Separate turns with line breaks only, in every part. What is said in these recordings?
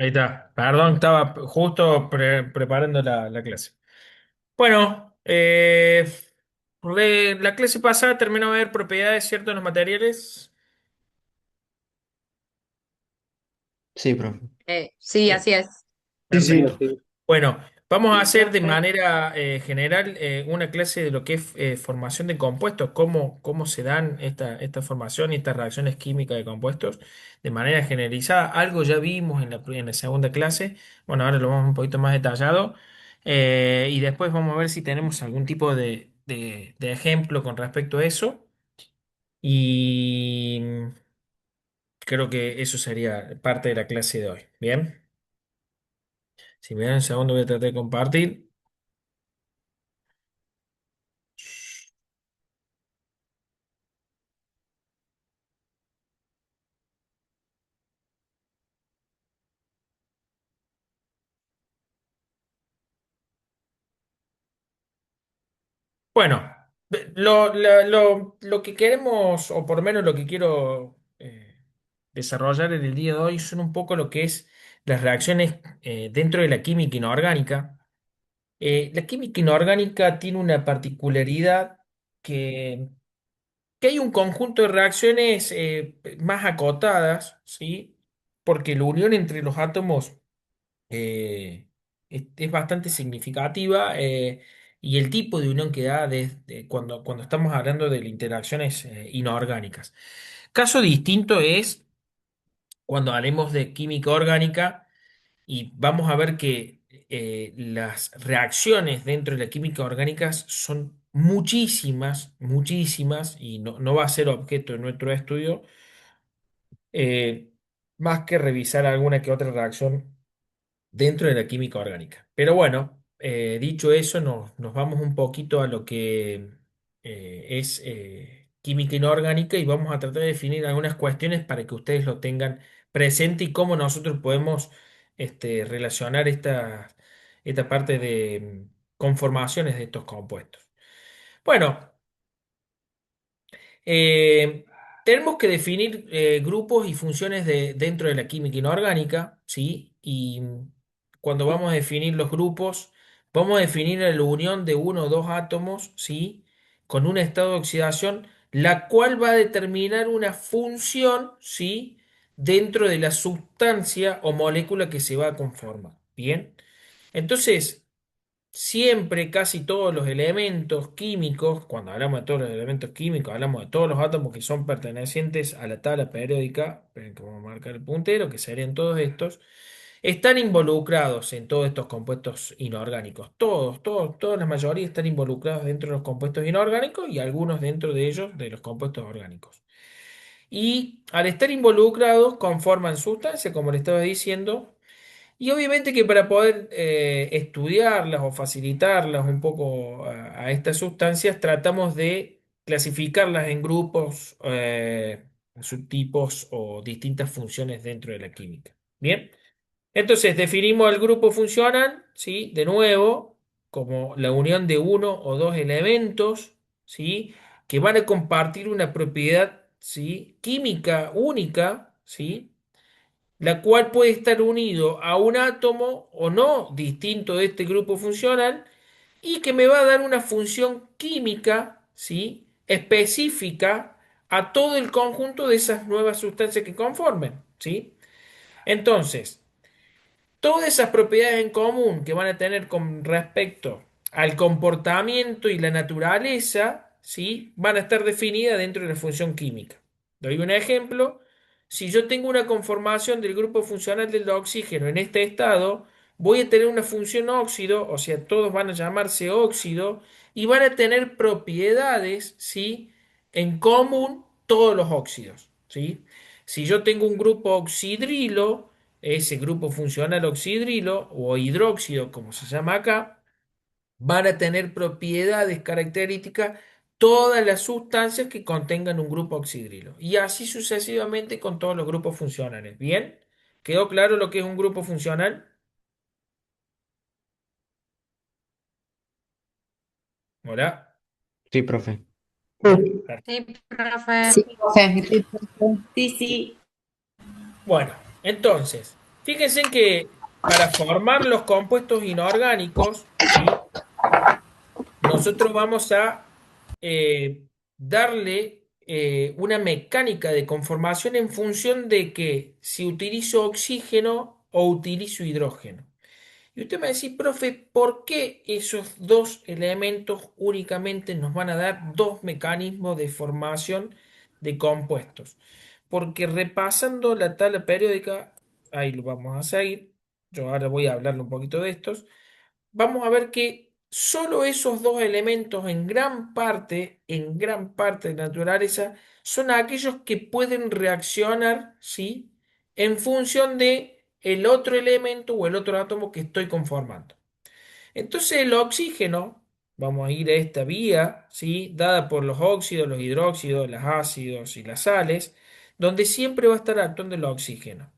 Ahí está. Perdón, estaba justo preparando la clase. Bueno, la clase pasada terminó de ver propiedades ciertas de los materiales.
Sí, profe.
Sí,
Bien,
así es.
Sí, sí,
perfecto. Bueno, vamos a hacer de manera general una clase de lo que es formación de compuestos, cómo se dan esta formación y estas reacciones químicas de compuestos de manera generalizada. Algo ya vimos en la segunda clase, bueno, ahora lo vamos un poquito más detallado y después vamos a ver si tenemos algún tipo de ejemplo con respecto a eso y creo que eso sería parte de la clase de hoy. Bien, si me dan un segundo voy a tratar de compartir. Bueno, lo que queremos, o por lo menos lo que quiero desarrollar en el día de hoy, son un poco lo que es las reacciones dentro de la química inorgánica. La química inorgánica tiene una particularidad que, que hay un conjunto de reacciones más acotadas, ¿sí? Porque la unión entre los átomos es bastante significativa y el tipo de unión que da cuando estamos hablando de interacciones inorgánicas. Caso distinto es cuando hablemos de química orgánica y vamos a ver que las reacciones dentro de la química orgánica son muchísimas, muchísimas y no va a ser objeto de nuestro estudio más que revisar alguna que otra reacción dentro de la química orgánica. Pero bueno, dicho eso, nos vamos un poquito a lo que es química inorgánica y vamos a tratar de definir algunas cuestiones para que ustedes lo tengan presente y cómo nosotros podemos relacionar esta parte de conformaciones de estos compuestos. Bueno. Eh, Tenemos que definir grupos y funciones dentro de la química inorgánica, ¿sí? Y cuando vamos a definir los grupos, vamos a definir la unión de uno o dos átomos, ¿sí? Con un estado de oxidación, la cual va a determinar una función, ¿sí? Dentro de la sustancia o molécula que se va a conformar. Bien. Entonces, siempre casi todos los elementos químicos, cuando hablamos de todos los elementos químicos, hablamos de todos los átomos que son pertenecientes a la tabla periódica, esperen que vamos a marcar el puntero, que serían todos estos, están involucrados en todos estos compuestos inorgánicos. Toda la mayoría están involucrados dentro de los compuestos inorgánicos y algunos dentro de ellos de los compuestos orgánicos. Y al estar involucrados conforman sustancias, como le estaba diciendo, y obviamente que para poder estudiarlas o facilitarlas un poco a estas sustancias, tratamos de clasificarlas en grupos, subtipos o distintas funciones dentro de la química. Bien, entonces definimos el grupo funcional, ¿sí? De nuevo, como la unión de uno o dos elementos, ¿sí? Que van a compartir una propiedad, ¿sí? Química única, ¿sí? La cual puede estar unido a un átomo o no distinto de este grupo funcional y que me va a dar una función química, ¿sí? Específica a todo el conjunto de esas nuevas sustancias que conformen, ¿sí? Entonces, todas esas propiedades en común que van a tener con respecto al comportamiento y la naturaleza, ¿sí? Van a estar definidas dentro de la función química. Doy un ejemplo. Si yo tengo una conformación del grupo funcional del oxígeno en este estado, voy a tener una función óxido, o sea, todos van a llamarse óxido y van a tener propiedades, ¿sí? En común todos los óxidos, ¿sí? Si yo tengo un grupo oxidrilo, ese grupo funcional oxidrilo o hidróxido, como se llama acá, van a tener propiedades características todas las sustancias que contengan un grupo oxidrilo. Y así sucesivamente con todos los grupos funcionales. ¿Bien? ¿Quedó claro lo que es un grupo funcional? ¿Hola?
sí, profe.
Bien.
Sí, profe.
Sí, profe.
Sí, profe. Sí, sí.
Bueno, entonces. Fíjense en que para formar los compuestos inorgánicos, ¿sí? Nosotros vamos a darle una mecánica de conformación en función de que si utilizo oxígeno o utilizo hidrógeno. Y usted me va a decir, profe, ¿por qué esos dos elementos únicamente nos van a dar dos mecanismos de formación de compuestos? Porque repasando la tabla periódica, ahí lo vamos a seguir, yo ahora voy a hablarle un poquito de estos, vamos a ver que solo esos dos elementos en gran parte de la naturaleza, son aquellos que pueden reaccionar, ¿sí? En función de el otro elemento o el otro átomo que estoy conformando. Entonces el oxígeno, vamos a ir a esta vía, ¿sí? Dada por los óxidos, los hidróxidos, los ácidos y las sales, donde siempre va a estar actuando el oxígeno.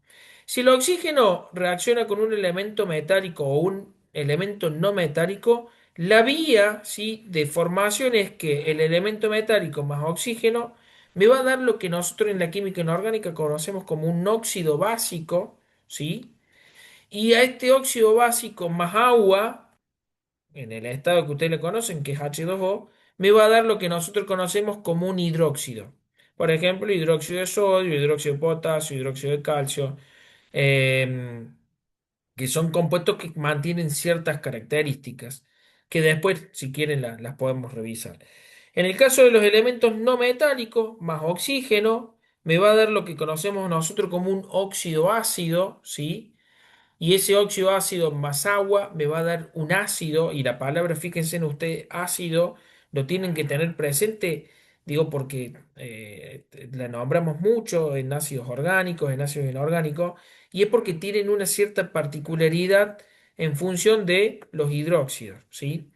Si el oxígeno reacciona con un elemento metálico o un elemento no metálico, la vía, ¿sí? De formación es que el elemento metálico más oxígeno me va a dar lo que nosotros en la química inorgánica conocemos como un óxido básico, ¿sí? Y a este óxido básico más agua en el estado que ustedes le conocen, que es H2O, me va a dar lo que nosotros conocemos como un hidróxido. Por ejemplo, hidróxido de sodio, hidróxido de potasio, hidróxido de calcio, eh, que son compuestos que mantienen ciertas características, que después, si quieren, las podemos revisar. En el caso de los elementos no metálicos, más oxígeno, me va a dar lo que conocemos nosotros como un óxido ácido, ¿sí? Y ese óxido ácido más agua me va a dar un ácido, y la palabra, fíjense en ustedes, ácido, lo tienen que tener presente, digo porque la nombramos mucho en ácidos orgánicos, en ácidos inorgánicos, y es porque tienen una cierta particularidad en función de los hidróxidos, ¿sí?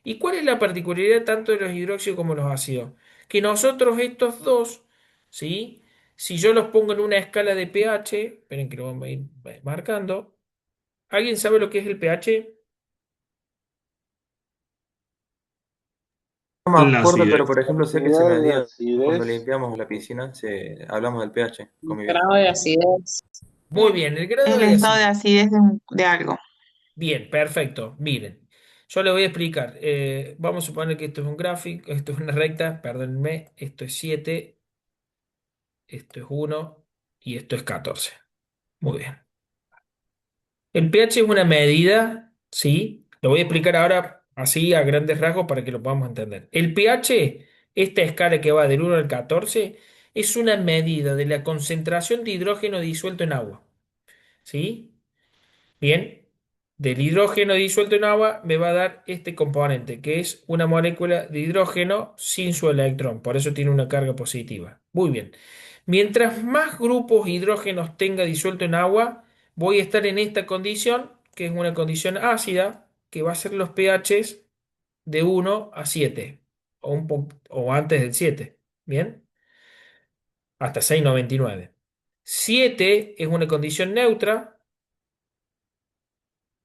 ¿Y cuál es la particularidad tanto de los hidróxidos como los ácidos? Que nosotros estos dos, ¿sí? Si yo los pongo en una escala de pH, esperen que lo vamos a ir marcando. ¿Alguien sabe lo que es el pH?
No me
La
acuerdo, pero
acidez.
por ejemplo sé que se
Cantidad de
medía cuando
acidez.
limpiamos la piscina, hablamos del pH con mi viejo.
Grado de acidez.
Muy bien, el grado
El
de
estado de
acidez.
acidez de algo.
Bien, perfecto. Miren, yo le voy a explicar. Vamos a suponer que esto es un gráfico, esto es una recta, perdónenme, esto es 7, esto es 1 y esto es 14. Muy bien. El pH es una medida, ¿sí? Lo voy a explicar ahora así a grandes rasgos para que lo podamos entender. El pH, esta escala que va del 1 al 14, es una medida de la concentración de hidrógeno disuelto en agua. ¿Sí? Bien, del hidrógeno disuelto en agua me va a dar este componente, que es una molécula de hidrógeno sin su electrón, por eso tiene una carga positiva. Muy bien. Mientras más grupos hidrógenos tenga disuelto en agua, voy a estar en esta condición, que es una condición ácida, que va a ser los pHs de 1 a 7 o antes del 7. Bien, hasta 6,99. 7 es una condición neutra.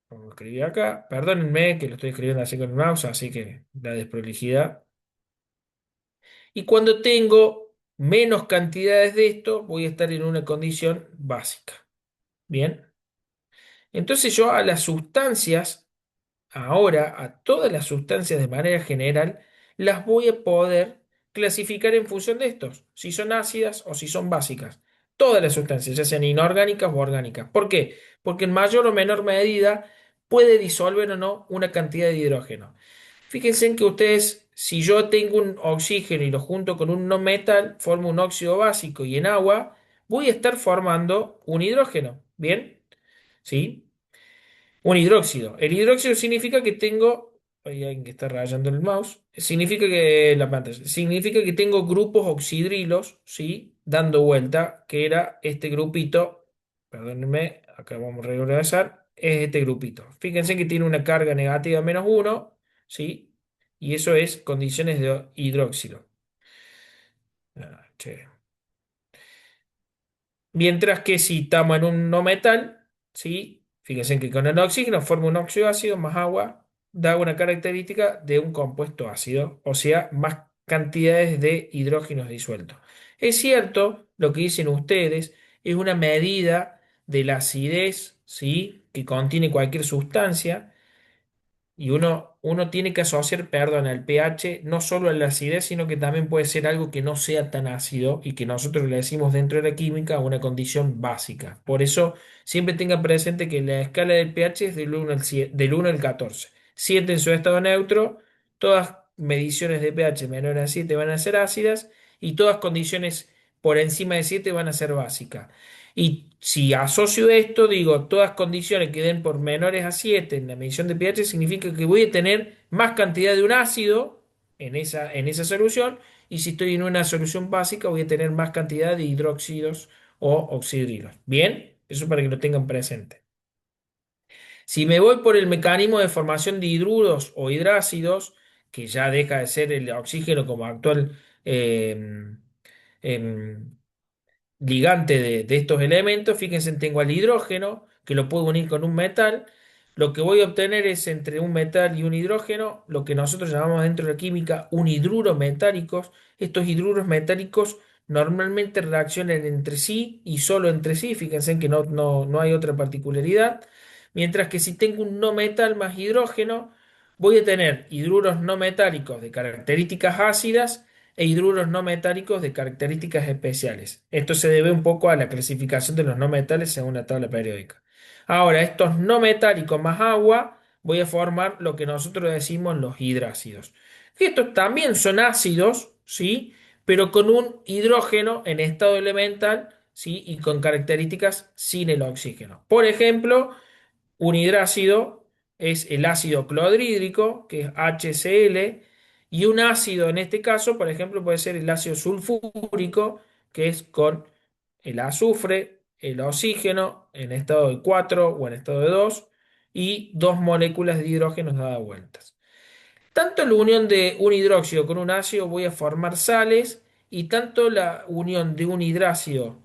Como lo escribí acá, perdónenme que lo estoy escribiendo así con el mouse, así que la desprolijidad. Y cuando tengo menos cantidades de esto, voy a estar en una condición básica. Bien, entonces yo a las sustancias, ahora a todas las sustancias de manera general, las voy a poder clasificar en función de estos, si son ácidas o si son básicas. Todas las sustancias, ya sean inorgánicas o orgánicas. ¿Por qué? Porque en mayor o menor medida puede disolver o no una cantidad de hidrógeno. Fíjense en que ustedes, si yo tengo un oxígeno y lo junto con un no metal, formo un óxido básico y en agua voy a estar formando un hidrógeno. ¿Bien? ¿Sí? Un hidróxido. El hidróxido significa que tengo, hay alguien que está rayando el mouse, significa que la pantalla, significa que tengo grupos oxidrilos, ¿sí? Dando vuelta, que era este grupito, perdónenme, acá vamos a regresar, es este grupito. Fíjense que tiene una carga negativa -1, ¿sí? Y eso es condiciones de hidróxido. Ah, che. Mientras que si estamos en un no metal, ¿sí? Fíjense que con el oxígeno forma un óxido ácido más agua, da una característica de un compuesto ácido, o sea, más cantidades de hidrógenos disueltos. Es cierto, lo que dicen ustedes es una medida de la acidez, ¿sí? Que contiene cualquier sustancia. Y uno tiene que asociar, perdón, al pH no solo a la acidez, sino que también puede ser algo que no sea tan ácido y que nosotros le decimos dentro de la química una condición básica. Por eso siempre tengan presente que la escala del pH es del 1 al 7, del 1 al 14. 7 en su estado neutro, todas mediciones de pH menores a 7 van a ser ácidas y todas condiciones por encima de 7 van a ser básicas. Y si asocio esto, digo, todas condiciones que den por menores a 7 en la medición de pH, significa que voy a tener más cantidad de un ácido en esa solución, y si estoy en una solución básica, voy a tener más cantidad de hidróxidos o oxidrilos. Bien, eso para que lo tengan presente. Si me voy por el mecanismo de formación de hidruros o hidrácidos, que ya deja de ser el oxígeno como actual em, ligante de estos elementos, fíjense, tengo al hidrógeno, que lo puedo unir con un metal. Lo que voy a obtener es entre un metal y un hidrógeno, lo que nosotros llamamos dentro de la química un hidruro metálicos. Estos hidruros metálicos normalmente reaccionan entre sí y solo entre sí, fíjense que no hay otra particularidad. Mientras que si tengo un no metal más hidrógeno, voy a tener hidruros no metálicos de características ácidas e hidruros no metálicos de características especiales. Esto se debe un poco a la clasificación de los no metales según la tabla periódica. Ahora, estos no metálicos más agua, voy a formar lo que nosotros decimos los hidrácidos. Que estos también son ácidos, ¿sí? Pero con un hidrógeno en estado elemental, ¿sí? Y con características sin el oxígeno. Por ejemplo, un hidrácido es el ácido clorhídrico, que es HCl, y un ácido en este caso, por ejemplo, puede ser el ácido sulfúrico, que es con el azufre, el oxígeno en estado de 4 o en estado de 2 y dos moléculas de hidrógeno dadas vueltas. Tanto la unión de un hidróxido con un ácido voy a formar sales, y tanto la unión de un hidrácido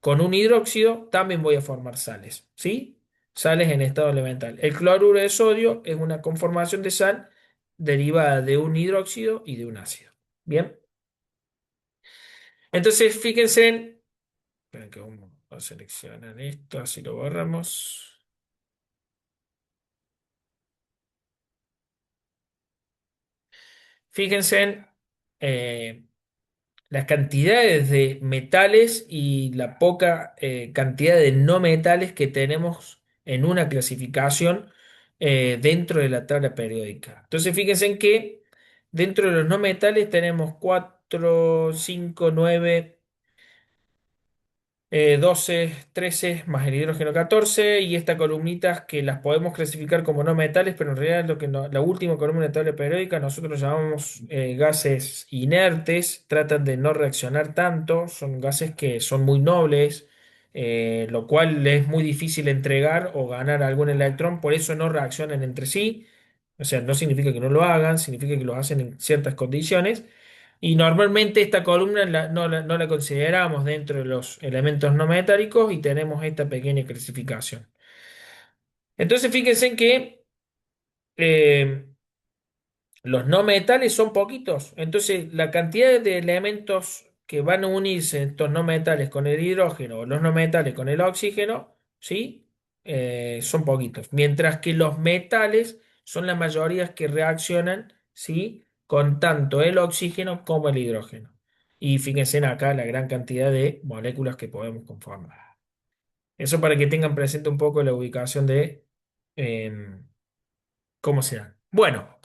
con un hidróxido también voy a formar sales, ¿sí? Sales en estado elemental. El cloruro de sodio es una conformación de sal derivada de un hidróxido y de un ácido. Bien, entonces fíjense en... Esperen que vamos a seleccionar esto, así lo borramos. Fíjense en... las cantidades de metales y la poca cantidad de no metales que tenemos en una clasificación dentro de la tabla periódica. Entonces, fíjense en que dentro de los no metales tenemos 4, 5, 9, 12, 13 más el hidrógeno 14, y estas columnitas que las podemos clasificar como no metales, pero en realidad la última columna de la tabla periódica nosotros llamamos gases inertes, tratan de no reaccionar tanto, son gases que son muy nobles, lo cual es muy difícil entregar o ganar algún electrón, por eso no reaccionan entre sí. O sea, no significa que no lo hagan, significa que lo hacen en ciertas condiciones. Y normalmente esta columna no la consideramos dentro de los elementos no metálicos y tenemos esta pequeña clasificación. Entonces fíjense en que eh, los no metales son poquitos. Entonces la cantidad de elementos que van a unirse estos no metales con el hidrógeno o los no metales con el oxígeno, ¿sí? Son poquitos. Mientras que los metales son la mayoría que reaccionan, ¿sí? Con tanto el oxígeno como el hidrógeno. Y fíjense en acá la gran cantidad de moléculas que podemos conformar. Eso para que tengan presente un poco la ubicación de cómo se dan. Bueno.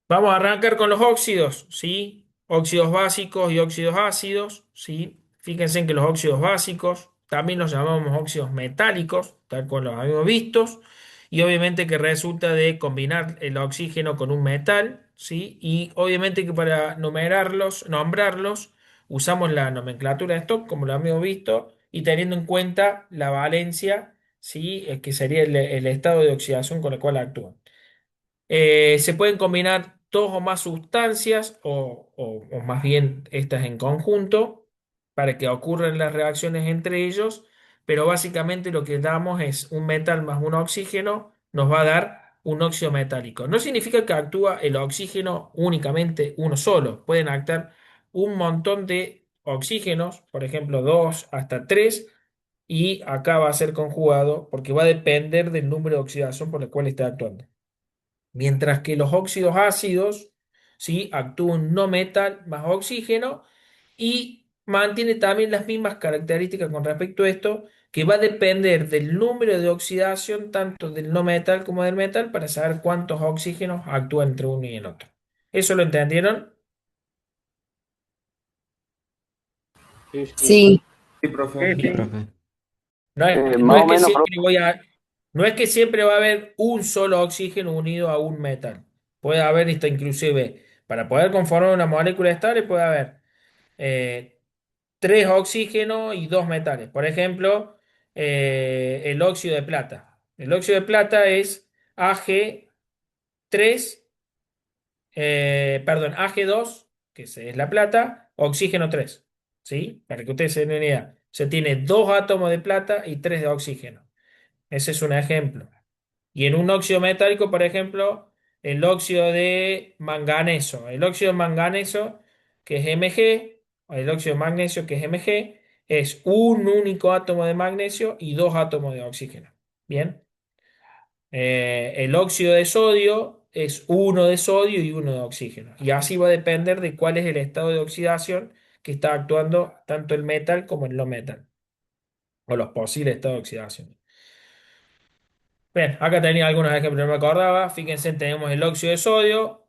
Vamos a arrancar con los óxidos, ¿sí? Óxidos básicos y óxidos ácidos, ¿sí? Fíjense en que los óxidos básicos también los llamamos óxidos metálicos, tal cual los habíamos visto, y obviamente que resulta de combinar el oxígeno con un metal, ¿sí? Y obviamente que para nombrarlos, usamos la nomenclatura de Stock, como lo habíamos visto, y teniendo en cuenta la valencia, ¿sí? Que sería el estado de oxidación con el cual actúan. Se pueden combinar dos o más sustancias o más bien estas en conjunto para que ocurran las reacciones entre ellos, pero básicamente lo que damos es un metal más un oxígeno, nos va a dar un óxido metálico. No significa que actúa el oxígeno únicamente uno solo, pueden actuar un montón de oxígenos, por ejemplo 2 hasta 3, y acá va a ser conjugado porque va a depender del número de oxidación por el cual está actuando. Mientras que los óxidos ácidos, ¿sí? Actúan no metal más oxígeno y mantiene también las mismas características con respecto a esto, que va a depender del número de oxidación tanto del no metal como del metal para saber cuántos oxígenos actúan entre uno y el otro. ¿Eso lo entendieron?
Sí,
Sí, profe.
Sí, profe.
No es, no
Más
es
o
que
menos,
siempre no es que siempre va a haber un solo oxígeno unido a un metal. Puede haber hasta inclusive, para poder conformar una molécula estable, puede haber eh, tres oxígenos y dos metales. Por ejemplo, el óxido de plata. El óxido de plata es Ag3, perdón, Ag2, es la plata, oxígeno 3. ¿Sí? Para que ustedes se den una idea. O sea, tiene dos átomos de plata y tres de oxígeno. Ese es un ejemplo. Y en un óxido metálico, por ejemplo, el óxido de manganeso. El óxido de manganeso, que es Mg, o el óxido de magnesio, que es Mg, es un único átomo de magnesio y dos átomos de oxígeno. Bien. El óxido de sodio es uno de sodio y uno de oxígeno. Y así va a depender de cuál es el estado de oxidación que está actuando tanto el metal como el no metal, o los posibles estados de oxidación. Bien, acá tenía algunos ejemplos, no me acordaba. Fíjense, tenemos el óxido de sodio.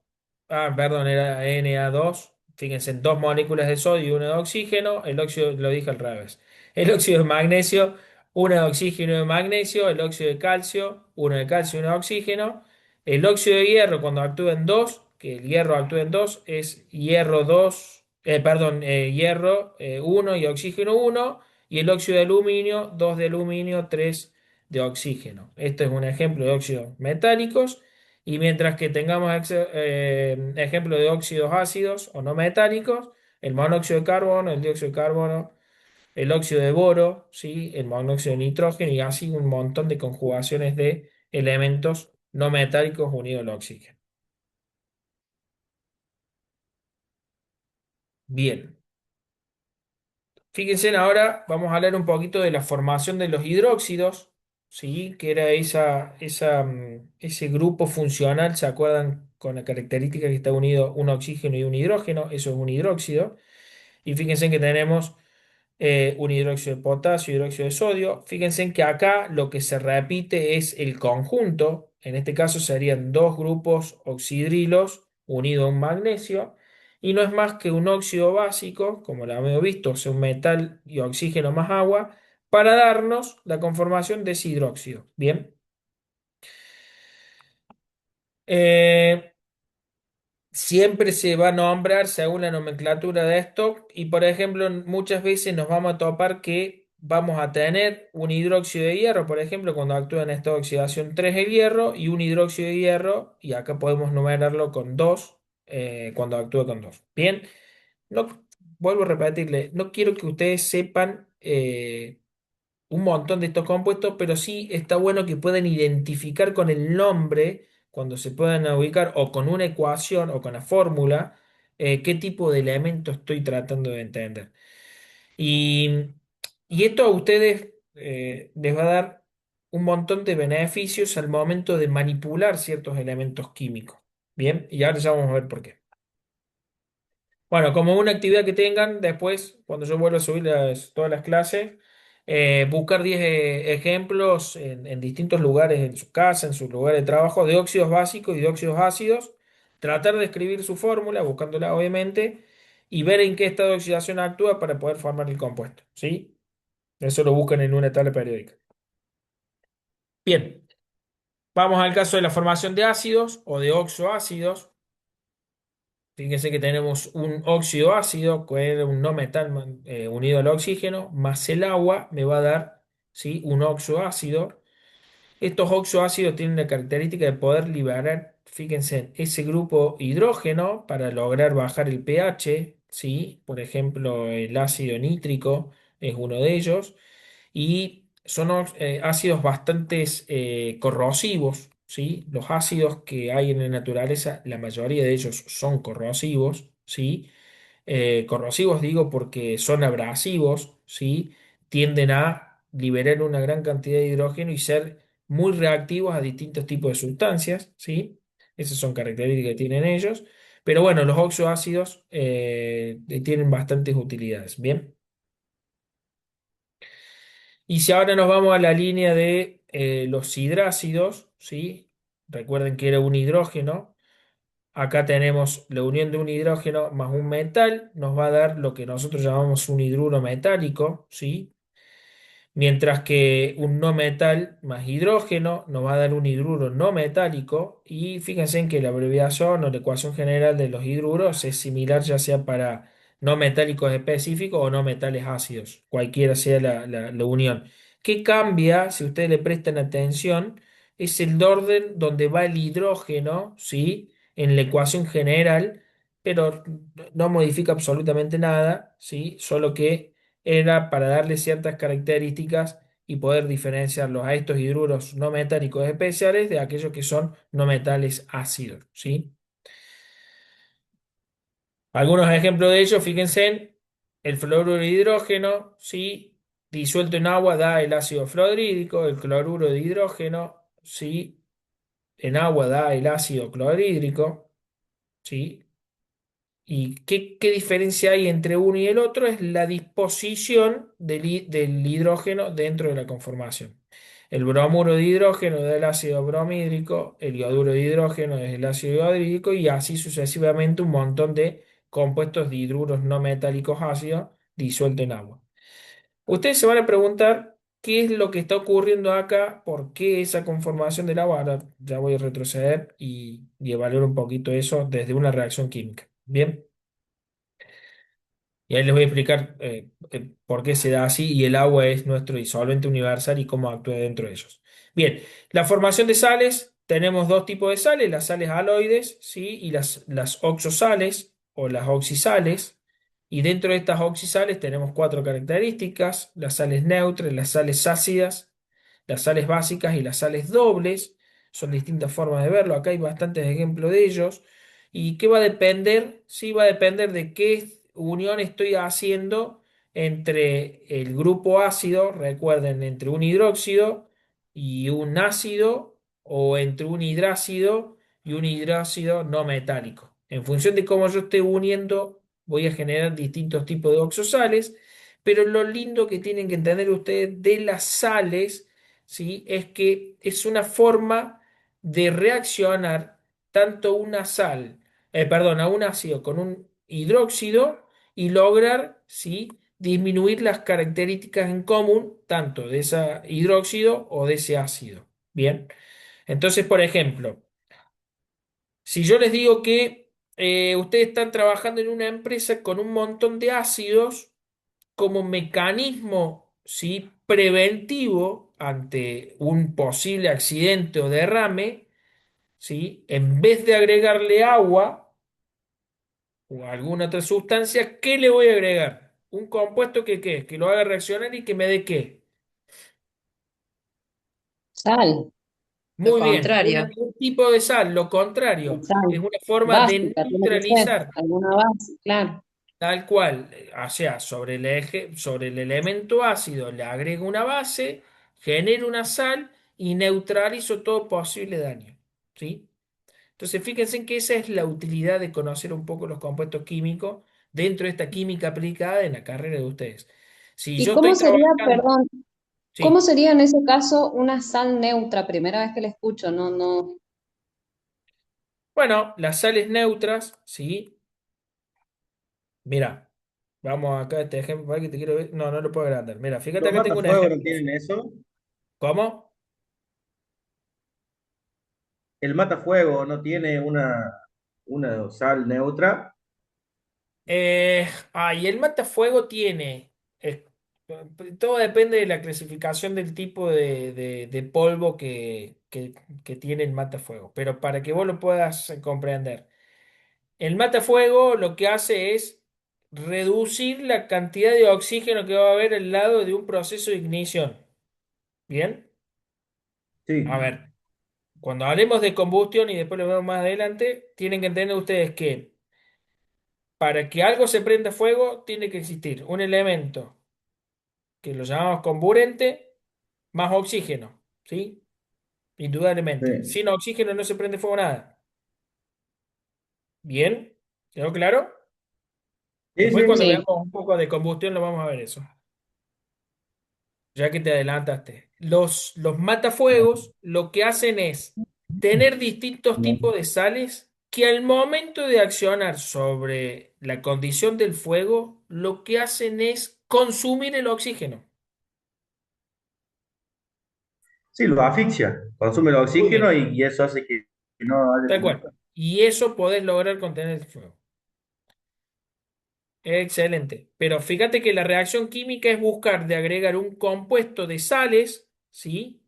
Ah, perdón, era Na2. Fíjense, dos moléculas de sodio y una de oxígeno. El óxido, lo dije al revés. El óxido de magnesio, una de oxígeno y de magnesio. El óxido de calcio, uno de calcio y uno de oxígeno. El óxido de hierro, cuando actúa en dos, que el hierro actúa en dos, es hierro 2, perdón, hierro 1 y oxígeno uno. Y el óxido de aluminio, 2 de aluminio, 3 de oxígeno. Esto es un ejemplo de óxidos metálicos. Y mientras que tengamos ejemplo de óxidos ácidos o no metálicos, el monóxido de carbono, el dióxido de carbono, el óxido de boro, ¿sí? El monóxido de nitrógeno y así un montón de conjugaciones de elementos no metálicos unidos al oxígeno. Bien. Fíjense, ahora vamos a hablar un poquito de la formación de los hidróxidos, ¿sí? Que era ese grupo funcional, ¿se acuerdan? Con la característica que está unido un oxígeno y un hidrógeno, eso es un hidróxido. Y fíjense que tenemos un hidróxido de potasio, hidróxido de sodio. Fíjense en que acá lo que se repite es el conjunto. En este caso serían dos grupos oxidrilos unidos a un magnesio. Y no es más que un óxido básico, como lo hemos visto, o sea, un metal y oxígeno más agua, para darnos la conformación de ese hidróxido. Bien. Eh, Siempre se va a nombrar según la nomenclatura de esto y por ejemplo muchas veces nos vamos a topar que vamos a tener un hidróxido de hierro, por ejemplo, cuando actúa en esta oxidación 3 el hierro y un hidróxido de hierro y acá podemos numerarlo con 2 cuando actúa con 2. Bien, no, vuelvo a repetirle, no quiero que ustedes sepan un montón de estos compuestos, pero sí está bueno que puedan identificar con el nombre, cuando se puedan ubicar, o con una ecuación o con la fórmula, qué tipo de elemento estoy tratando de entender. Y, y esto a ustedes les va a dar un montón de beneficios al momento de manipular ciertos elementos químicos. Bien, y ahora ya vamos a ver por qué. Bueno, como una actividad que tengan después, cuando yo vuelva a subir todas las clases, buscar 10 ejemplos en distintos lugares, en su casa, en su lugar de trabajo, de óxidos básicos y de óxidos ácidos, tratar de escribir su fórmula, buscándola obviamente, y ver en qué estado de oxidación actúa para poder formar el compuesto, ¿sí? Eso lo buscan en una tabla periódica. Bien, vamos al caso de la formación de ácidos o de oxoácidos. Fíjense que tenemos un óxido ácido, que es un no metal unido al oxígeno, más el agua me va a dar, ¿sí? Un óxido ácido. Estos oxoácidos tienen la característica de poder liberar, fíjense, ese grupo hidrógeno para lograr bajar el pH, ¿sí? Por ejemplo, el ácido nítrico es uno de ellos y son ácidos bastante corrosivos, ¿sí? Los ácidos que hay en la naturaleza, la mayoría de ellos son corrosivos, ¿sí? Corrosivos digo porque son abrasivos, ¿sí? Tienden a liberar una gran cantidad de hidrógeno y ser muy reactivos a distintos tipos de sustancias, ¿sí? Esas son características que tienen ellos. Pero bueno, los oxoácidos tienen bastantes utilidades, ¿bien? Y si ahora nos vamos a la línea de los hidrácidos, ¿sí? Recuerden que era un hidrógeno. Acá tenemos la unión de un hidrógeno más un metal, nos va a dar lo que nosotros llamamos un hidruro metálico, ¿sí? Mientras que un no metal más hidrógeno nos va a dar un hidruro no metálico. Y fíjense en que la abreviación o la ecuación general de los hidruros es similar ya sea para no metálicos específicos o no metales ácidos, cualquiera sea la unión. ¿Qué cambia, si ustedes le prestan atención? Es el orden donde va el hidrógeno, ¿sí? En la ecuación general, pero no modifica absolutamente nada, ¿sí? Solo que era para darle ciertas características y poder diferenciarlos a estos hidruros no metálicos especiales de aquellos que son no metales ácidos, ¿sí? Algunos ejemplos de ello, fíjense en el fluoruro de hidrógeno, ¿sí? Disuelto en agua da el ácido fluorhídrico, el cloruro de hidrógeno, ¿sí? En agua da el ácido clorhídrico, ¿sí? ¿Y qué diferencia hay entre uno y el otro? Es la disposición del hidrógeno dentro de la conformación. El bromuro de hidrógeno es el ácido bromhídrico, el yoduro de hidrógeno es el ácido iodídrico y así sucesivamente un montón de compuestos de hidruros no metálicos ácidos disueltos en agua. Ustedes se van a preguntar qué es lo que está ocurriendo acá, por qué esa conformación del agua. Ahora ya voy a retroceder y evaluar un poquito eso desde una reacción química. Bien. Y ahí les voy a explicar por qué se da así y el agua es nuestro disolvente universal y cómo actúa dentro de ellos. Bien, la formación de sales, tenemos dos tipos de sales, las sales aloides, ¿sí? Y las oxosales o las oxisales. Y dentro de estas oxisales tenemos cuatro características, las sales neutras, las sales ácidas, las sales básicas y las sales dobles. Son distintas formas de verlo, acá hay bastantes ejemplos de ellos. ¿Y qué va a depender? Sí, va a depender de qué unión estoy haciendo entre el grupo ácido, recuerden, entre un hidróxido y un ácido, o entre un hidrácido y un hidrácido no metálico. En función de cómo yo esté uniendo, voy a generar distintos tipos de oxosales, pero lo lindo que tienen que entender ustedes de las sales, ¿sí? Es que es una forma de reaccionar tanto una sal, perdón, a un ácido con un hidróxido y lograr, ¿sí? Disminuir las características en común tanto de ese hidróxido o de ese ácido. Bien, entonces, por ejemplo, si yo les digo que ustedes están trabajando en una empresa con un montón de ácidos como mecanismo, ¿sí? Preventivo ante un posible accidente o derrame, ¿sí? En vez de agregarle agua o alguna otra sustancia, ¿qué le voy a agregar? Un compuesto que, ¿qué? Que lo haga reaccionar y que me dé ¿qué?
Sal, lo
Muy bien,
contrario,
un tipo de sal, lo contrario, es
sal
una forma de
básica, tiene que ser
neutralizar.
alguna base, claro.
Tal cual, o sea, sobre el eje, sobre el elemento ácido le agrego una base, genero una sal y neutralizo todo posible daño. ¿Sí? Entonces, fíjense en que esa es la utilidad de conocer un poco los compuestos químicos dentro de esta química aplicada en la carrera de ustedes. Si
¿Y
yo
cómo
estoy
sería,
trabajando,
perdón, cómo
sí,
sería en ese caso una sal neutra? Primera vez que la escucho, no, no.
bueno, las sales neutras, ¿sí? Mira, vamos acá a este ejemplo, para que te quiero ver. No, no lo puedo agrandar. Mira, fíjate
¿Los
acá tengo un
matafuegos no
ejemplo.
tienen eso?
¿Cómo?
¿El matafuego no tiene una sal neutra?
Y el matafuego tiene, todo depende de la clasificación del tipo de polvo que tiene el matafuego, pero para que vos lo puedas comprender, el matafuego lo que hace es reducir la cantidad de oxígeno que va a haber al lado de un proceso de ignición. ¿Bien? A
Sí.
ver, cuando hablemos de combustión y después lo vemos más adelante, tienen que entender ustedes que para que algo se prenda fuego, tiene que existir un elemento que lo llamamos comburente, más oxígeno, ¿sí? Indudablemente.
Sí,
Sin oxígeno no se prende fuego nada. ¿Bien? ¿Quedó claro?
sí,
Después cuando
sí.
veamos
Sí.
un poco de combustión lo vamos a ver eso, ya que te adelantaste. Los matafuegos lo que hacen es tener distintos tipos de sales que al momento de accionar sobre la condición del fuego, lo que hacen es consumir el oxígeno.
Sí, lo asfixia, consume el
Muy
oxígeno
bien,
y eso hace que no haya
tal cual.
combustión.
Y eso podés lograr contener el fuego. Excelente. Pero fíjate que la reacción química es buscar de agregar un compuesto de sales, ¿sí?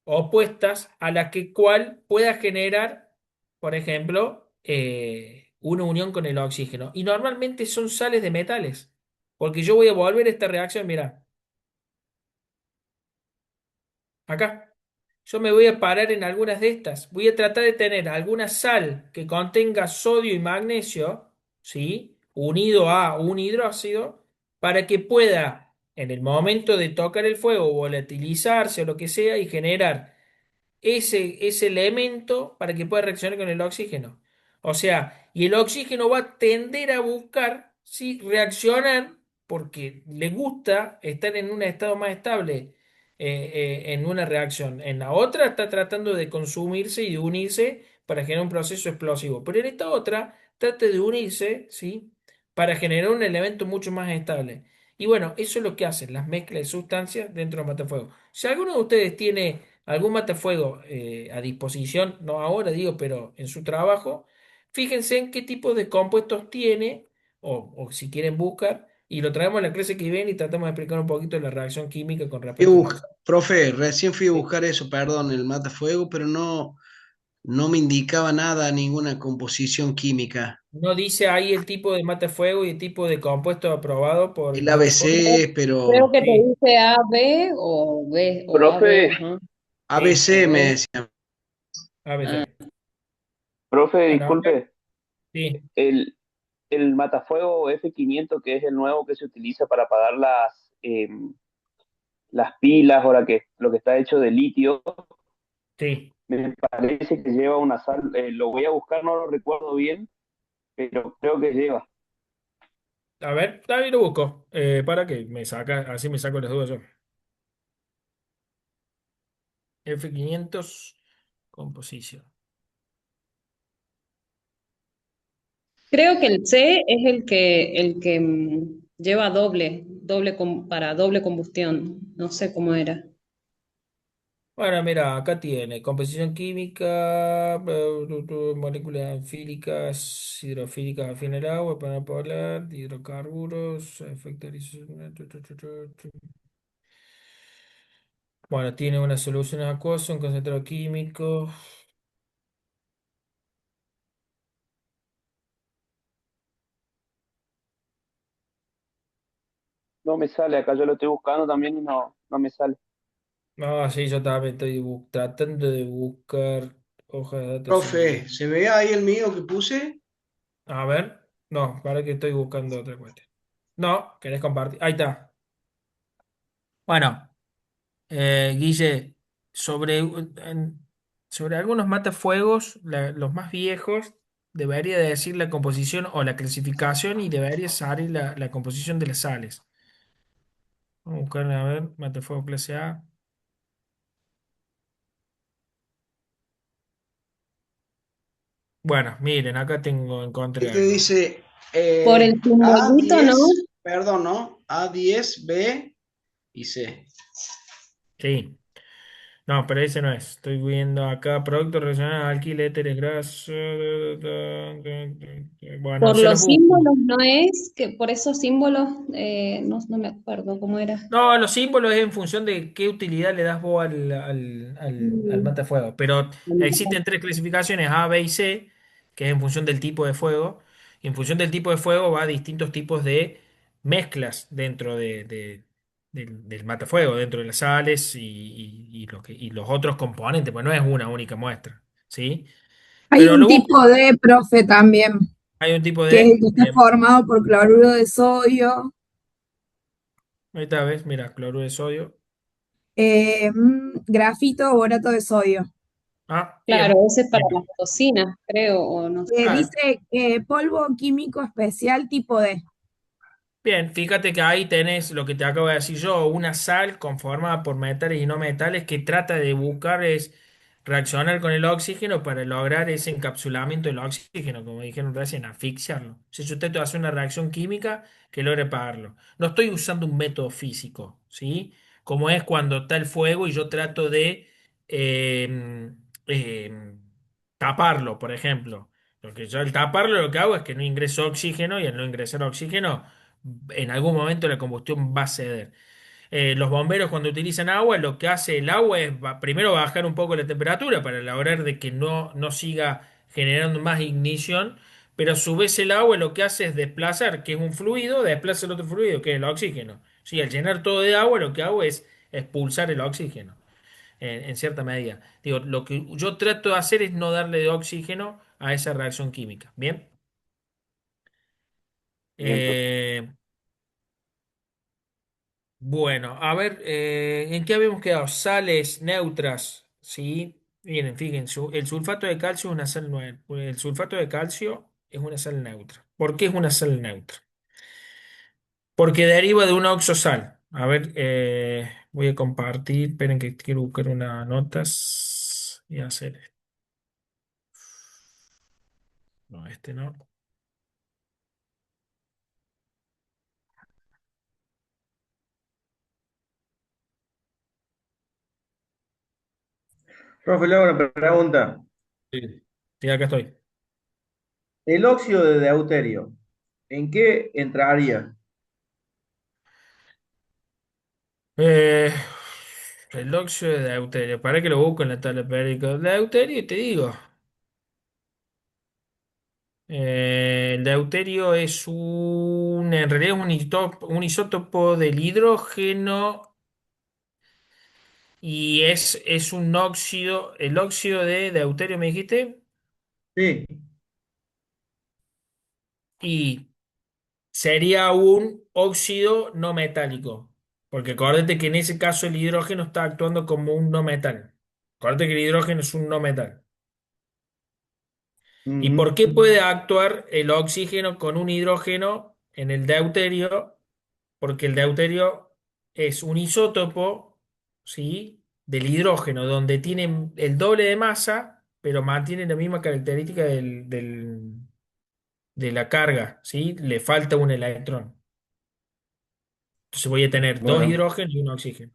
Opuestas a la que cual pueda generar, por ejemplo, una unión con el oxígeno. Y normalmente son sales de metales. Porque yo voy a volver esta reacción, mira, acá. Yo me voy a parar en algunas de estas. Voy a tratar de tener alguna sal que contenga sodio y magnesio, ¿sí? Unido a un hidróxido, para que pueda, en el momento de tocar el fuego, volatilizarse o lo que sea y generar ese elemento para que pueda reaccionar con el oxígeno. O sea, y el oxígeno va a tender a buscar, ¿sí? Reaccionar porque le gusta estar en un estado más estable en una reacción. En la otra está tratando de consumirse y de unirse para generar un proceso explosivo. Pero en esta otra trata de unirse, ¿sí? Para generar un elemento mucho más estable. Y bueno, eso es lo que hacen las mezclas de sustancias dentro del matafuego. Si alguno de ustedes tiene algún matafuego a disposición, no ahora digo, pero en su trabajo, fíjense en qué tipo de compuestos tiene, o si quieren buscar, y lo traemos a la clase que viene y tratamos de explicar un poquito la reacción química con respecto a los...
Profe, recién fui a
Sí.
buscar eso, perdón, el matafuego, pero no me indicaba nada, ninguna composición química.
No dice ahí el tipo de matafuego y el tipo de compuesto aprobado por el
El
matafuego.
ABC,
Creo
pero
que te
Sí,
dice A, B o B o A, B,
Profe,
ajá,
sí,
ABC
o
me
B.
decía.
ABC.
Ah,
profe,
Bueno, acá,
disculpe,
sí.
el, el matafuego F500, que es el nuevo que se utiliza para apagar las pilas o lo que está hecho de litio,
Sí.
me parece que lleva una sal, lo voy a buscar, no lo recuerdo bien, pero creo que lleva.
A ver, ahí lo busco. Para que me saca, así me saco las dudas yo. F500 composición.
creo que el C es el que lleva para doble combustión. No sé cómo era.
Bueno, mira, acá tiene composición química, moléculas anfílicas, hidrofílicas afín al agua, para polar, hidrocarburos, efecto bueno, tiene una solución acuosa, un concentrado químico.
No me sale, acá yo lo estoy buscando también y no me sale.
No, sí, yo también estoy tratando de buscar hoja de datos
Profe,
similar.
¿se ve ahí el mío que puse?
A ver, no, para que estoy buscando otra cuestión. No, ¿querés compartir? Ahí está. Bueno. Guille, sobre algunos matafuegos, los más viejos, debería de decir la composición o la clasificación y debería salir la composición de las sales. Vamos a buscar, a ver, matafuego clase A. Bueno, miren, acá encontré
Este
algo.
dice
Por el simbolito, ¿no?
A10, perdón, ¿no? A10, B y C.
Sí, no, pero ese no es. Estoy viendo acá productos relacionados a alquil, éteres, grasa. Bueno,
Por
se los
los
busco.
símbolos, ¿no es? Que por esos símbolos, no me acuerdo cómo era.
No, los símbolos es en función de qué utilidad le das vos al
Mm,
matafuego. Pero existen tres clasificaciones, A, B y C, que es en función del tipo de fuego. Y en función del tipo de fuego va a distintos tipos de mezclas dentro del matafuego, dentro de las sales y los otros componentes, pues no es una única muestra, ¿sí?
Hay
Pero
un
lo busco.
tipo de profe también,
Hay un tipo
que es el
de...
que está
Bien,
formado por cloruro de sodio.
ahorita ves, mira, cloruro de sodio.
Grafito o borato de sodio.
Ah,
Claro,
bien.
ese es para
Bien.
las cocinas, creo, o no sé.
Ah,
Dice polvo químico especial tipo D.
bien, fíjate que ahí tenés lo que te acabo de decir yo, una sal conformada por metales y no metales que trata de buscar es reaccionar con el oxígeno para lograr ese encapsulamiento del oxígeno, como dijeron recién, asfixiarlo. Si usted hace una reacción química que logre pagarlo. No estoy usando un método físico, ¿sí? Como es cuando está el fuego y yo trato de eh, eh, taparlo, por ejemplo. Porque yo al taparlo lo que hago es que no ingreso oxígeno y al no ingresar oxígeno en algún momento la combustión va a ceder. Los bomberos cuando utilizan agua, lo que hace el agua es primero bajar un poco la temperatura para lograr de que no siga generando más ignición, pero a su vez el agua lo que hace es desplazar, que es un fluido, desplaza el otro fluido, que es el oxígeno. Sí, al llenar todo de agua, lo que hago es expulsar el oxígeno, en cierta medida. Digo, lo que yo trato de hacer es no darle de oxígeno a esa reacción química. ¿Bien?
Bien, profe.
Eh, Bueno, a ver, ¿en qué habíamos quedado? Sales neutras, ¿sí? Miren, fíjense, el sulfato de calcio es una sal el sulfato de calcio es una sal neutra. ¿Por qué es una sal neutra? Porque deriva de una oxosal. A ver, voy a compartir, esperen que quiero buscar unas notas y hacer esto. No, este no.
Profe, le hago una pregunta.
Sí, sí, acá estoy.
El óxido de deuterio, ¿en qué entraría?
Eh, el óxido de deuterio, para que lo busco en la tabla periódica. Deuterio, y te digo. El deuterio es en realidad es un isótopo del hidrógeno y es un óxido, el óxido de deuterio, me dijiste,
Sí,
y sería un óxido no metálico, porque acuérdate que en ese caso el hidrógeno está actuando como un no metal. Acuérdate que el hidrógeno es un no metal. ¿Y
ujú,
por qué puede actuar el oxígeno con un hidrógeno en el deuterio? Porque el deuterio es un isótopo, ¿sí? Del hidrógeno, donde tiene el doble de masa, pero mantiene la misma característica de la carga, ¿sí? Le falta un electrón. Entonces voy a tener dos
bueno,
hidrógenos y un oxígeno.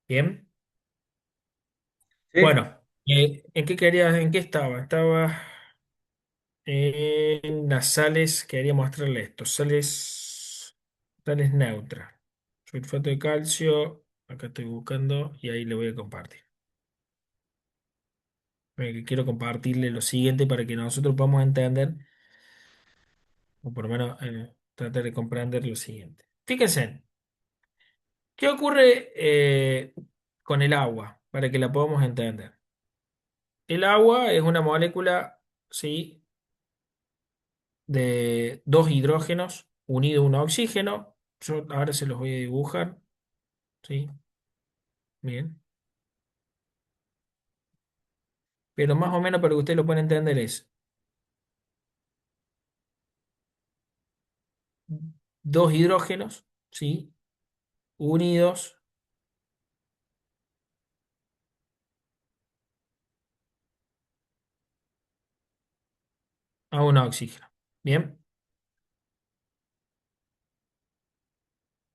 ¿Bien?
sí.
Bueno, ¿en qué quería, en qué estaba? Estaba en las sales, quería mostrarle esto, sales neutras. Sulfato de calcio, acá estoy buscando y ahí le voy a compartir. Que quiero compartirle lo siguiente para que nosotros podamos entender, o por lo menos tratar de comprender lo siguiente. Fíjense, ¿qué ocurre con el agua? Para que la podamos entender. El agua es una molécula, ¿sí? De dos hidrógenos unido a un oxígeno. Yo ahora se los voy a dibujar, ¿sí? Bien. Pero más o menos para que ustedes lo puedan entender es dos hidrógenos, ¿sí? Unidos a un oxígeno. Bien.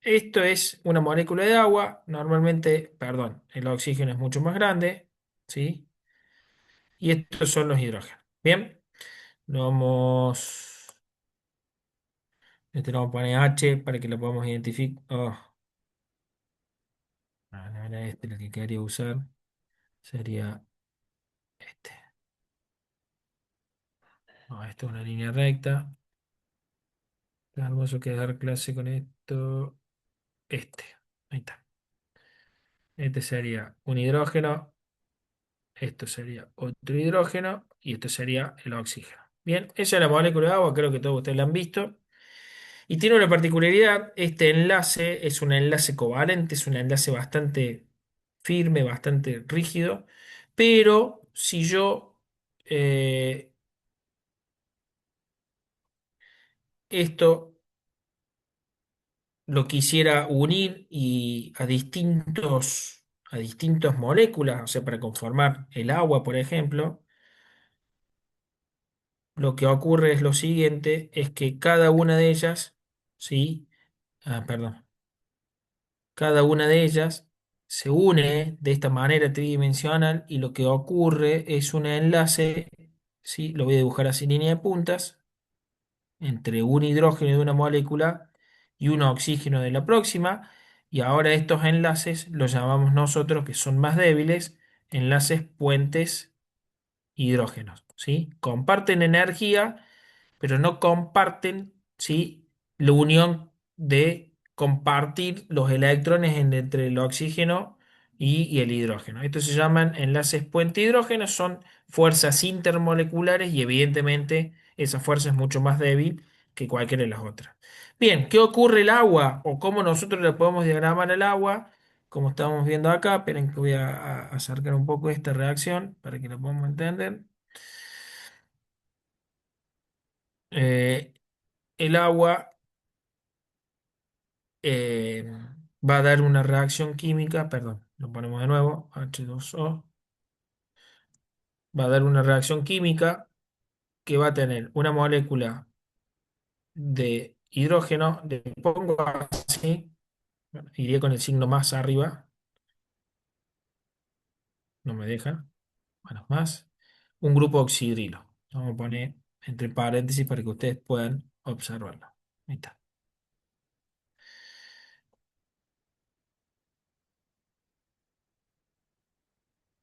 Esto es una molécula de agua. Normalmente, perdón, el oxígeno es mucho más grande, ¿sí? Y estos son los hidrógenos. Bien. Lo vamos, este lo vamos a poner H para que lo podamos identificar. Oh, no era este el que quería usar. Sería este. No, esto es una línea recta. Vamos a quedar clase con esto. Este. Ahí está. Este sería un hidrógeno. Esto sería otro hidrógeno. Y esto sería el oxígeno. Bien, esa es la molécula de agua. Creo que todos ustedes la han visto. Y tiene una particularidad, este enlace es un enlace covalente, es un enlace bastante firme, bastante rígido, pero si yo esto lo quisiera unir y a distintas moléculas, o sea, para conformar el agua, por ejemplo, lo que ocurre es lo siguiente, es que cada una de ellas, ¿sí? Perdón. Cada una de ellas se une de esta manera tridimensional y lo que ocurre es un enlace, ¿sí? Lo voy a dibujar así, línea de puntas, entre un hidrógeno de una molécula y un oxígeno de la próxima. Y ahora estos enlaces los llamamos nosotros, que son más débiles, enlaces puentes hidrógenos, ¿sí? Comparten energía pero no comparten, ¿sí? La unión de compartir los electrones entre el oxígeno y el hidrógeno. Estos se llaman enlaces puente hidrógeno, son fuerzas intermoleculares y evidentemente esa fuerza es mucho más débil que cualquiera de las otras. Bien, ¿qué ocurre el agua o cómo nosotros le podemos diagramar el agua? Como estamos viendo acá, esperen que voy a acercar un poco esta reacción para que lo podamos entender. Eh, el agua eh, va a dar una reacción química, perdón, lo ponemos de nuevo, H2O, va a dar una reacción química que va a tener una molécula de hidrógeno, le pongo así, bueno, iría con el signo más arriba, no me deja, bueno, más, un grupo oxidrilo. Vamos a poner entre paréntesis para que ustedes puedan observarlo. Ahí está.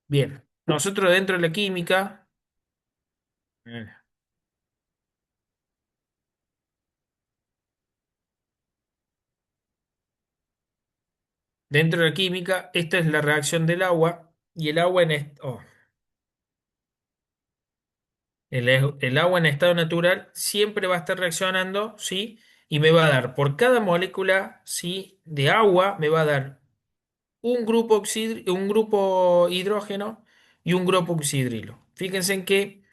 Bien, nosotros dentro de la química, eh, dentro de la química, esta es la reacción del agua y el agua el agua en estado natural siempre va a estar reaccionando, ¿sí? Y me va a dar, por cada molécula, ¿sí? De agua, me va a dar un grupo hidrógeno y un grupo oxidrilo. Fíjense en que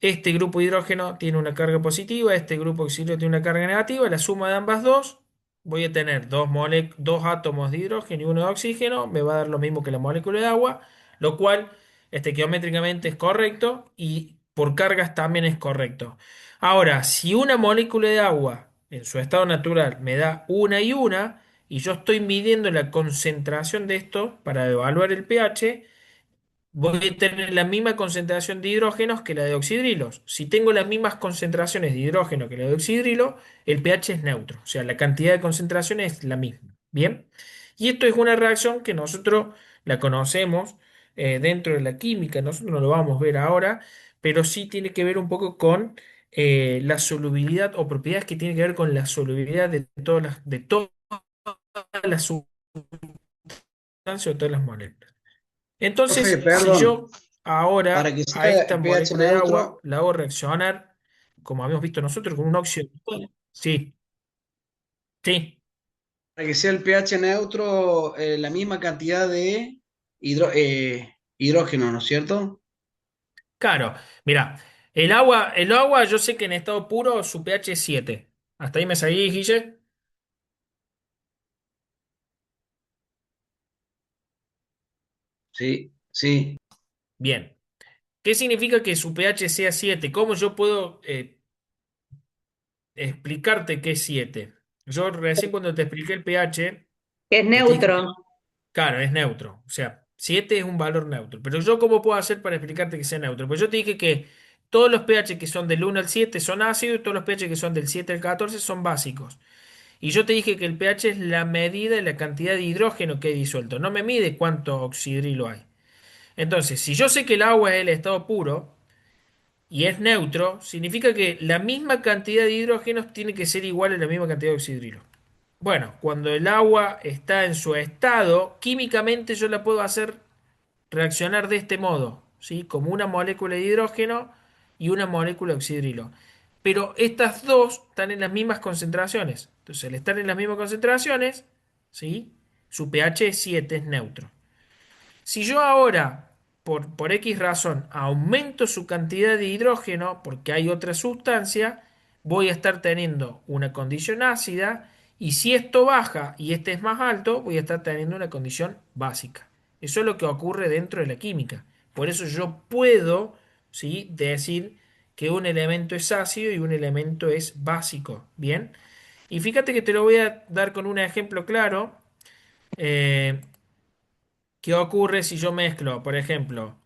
este grupo de hidrógeno tiene una carga positiva, este grupo de oxígeno tiene una carga negativa. La suma de ambas dos, voy a tener dos átomos de hidrógeno y uno de oxígeno, me va a dar lo mismo que la molécula de agua, lo cual geométricamente es correcto y por cargas también es correcto. Ahora, si una molécula de agua en su estado natural me da una y una, y yo estoy midiendo la concentración de esto para evaluar el pH, voy a tener la misma concentración de hidrógenos que la de oxidrilos. Si tengo las mismas concentraciones de hidrógeno que la de oxidrilo, el pH es neutro, o sea, la cantidad de concentración es la misma. Bien, y esto es una reacción que nosotros la conocemos dentro de la química, nosotros no lo vamos a ver ahora, pero sí tiene que ver un poco con la solubilidad o propiedades que tienen que ver con la solubilidad de todas las sustancias o todas las moléculas.
Profe,
Entonces, si
perdón,
yo
para
ahora
que
a
sea
esta
el pH
molécula de agua
neutro,
la hago reaccionar, como habíamos visto nosotros, con un óxido. Sí, sí,
para que sea el pH neutro, la misma cantidad de hidrógeno, ¿no es cierto?
claro. Mira, el agua yo sé que en estado puro su pH es 7. ¿Hasta ahí me seguís, Guille?
Sí, sí.
Bien. ¿Qué significa que su pH sea 7? ¿Cómo yo puedo explicarte qué es 7? Yo recién cuando te expliqué el pH,
Que es
que te dije
neutro.
que claro, es neutro. O sea, 7 es un valor neutro. Pero yo, ¿cómo puedo hacer para explicarte que sea neutro? Pues yo te dije que todos los pH que son del 1 al 7 son ácidos y todos los pH que son del 7 al 14 son básicos. Y yo te dije que el pH es la medida de la cantidad de hidrógeno que hay disuelto. No me mide cuánto oxidrilo hay. Entonces, si yo sé que el agua es el estado puro y es neutro, significa que la misma cantidad de hidrógenos tiene que ser igual a la misma cantidad de oxidrilo. Bueno, cuando el agua está en su estado, químicamente yo la puedo hacer reaccionar de este modo, ¿sí? Como una molécula de hidrógeno y una molécula de oxidrilo. pero estas dos están en las mismas concentraciones. Entonces, al estar en las mismas concentraciones, ¿sí? Su pH es 7, es neutro. Si yo ahora, por X razón, aumento su cantidad de hidrógeno porque hay otra sustancia, voy a estar teniendo una condición ácida y si esto baja y este es más alto, voy a estar teniendo una condición básica. Eso es lo que ocurre dentro de la química. Por eso yo puedo, ¿sí?, decir que un elemento es ácido y un elemento es básico. Bien. Y fíjate que te lo voy a dar con un ejemplo claro. Eh, ¿Qué ocurre si yo mezclo, por ejemplo,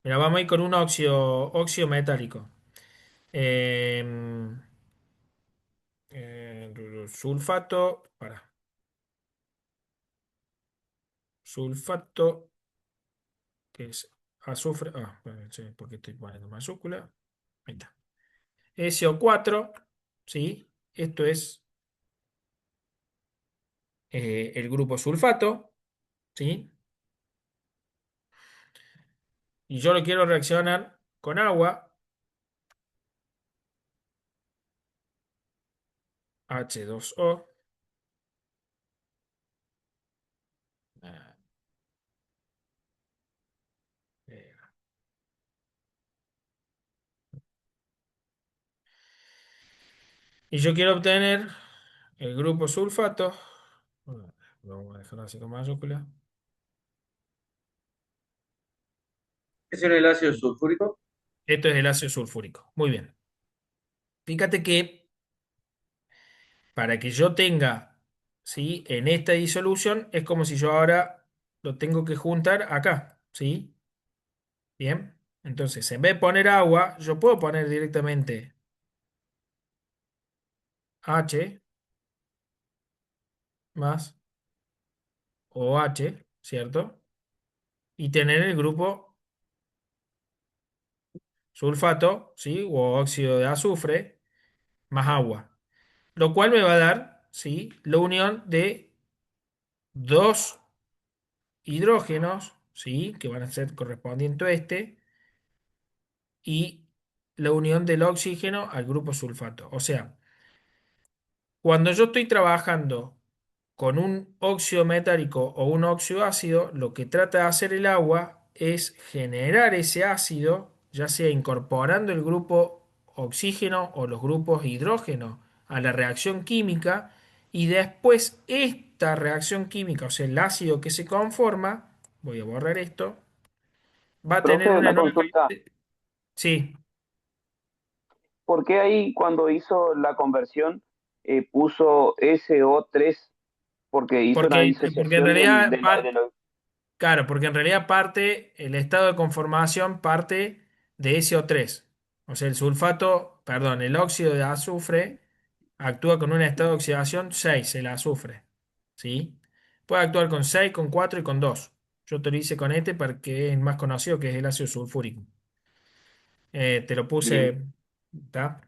mira, vamos a ir con un óxido metálico. Eh, sulfato, que es azufre. Ah, bueno, sí, porque estoy poniendo mayúscula. Ahí está. SO4, ¿sí? Esto es el grupo sulfato, ¿sí? Y yo lo quiero reaccionar con agua, H2O. Ah, eh, Y yo quiero obtener el grupo sulfato. Bueno, lo vamos a dejar así con mayúscula.
¿Es en el ácido sulfúrico?
Esto es el ácido sulfúrico. Muy bien. Fíjate que para que yo tenga, ¿sí?, en esta disolución, es como si yo ahora lo tengo que juntar acá, ¿sí? Bien. Entonces, en vez de poner agua, yo puedo poner directamente H más OH, ¿cierto? Y tener el grupo sulfato, ¿sí?, o óxido de azufre más agua. Lo cual me va a dar, ¿sí?, la unión de dos hidrógenos, ¿sí?, que van a ser correspondientes a este, y la unión del oxígeno al grupo sulfato. O sea, cuando yo estoy trabajando con un óxido metálico o un óxido ácido, lo que trata de hacer el agua es generar ese ácido, ya sea incorporando el grupo oxígeno o los grupos hidrógeno a la reacción química, y después esta reacción química, o sea, el ácido que se conforma, voy a borrar esto, va a tener
Profe,
una
una
nueva...
consulta.
Sí,
¿Por qué ahí cuando hizo la conversión puso SO3? Porque hizo una
porque en
disociación
realidad
de lo...
claro, porque en realidad parte, el estado de conformación parte de SO3. O sea, el sulfato, perdón, el óxido de azufre actúa con un estado de oxidación 6, el azufre. ¿Sí? Puede actuar con 6, con 4 y con 2. Yo te lo hice con este porque es el más conocido, que es el ácido sulfúrico. Te lo
Bien,
puse, ¿tá?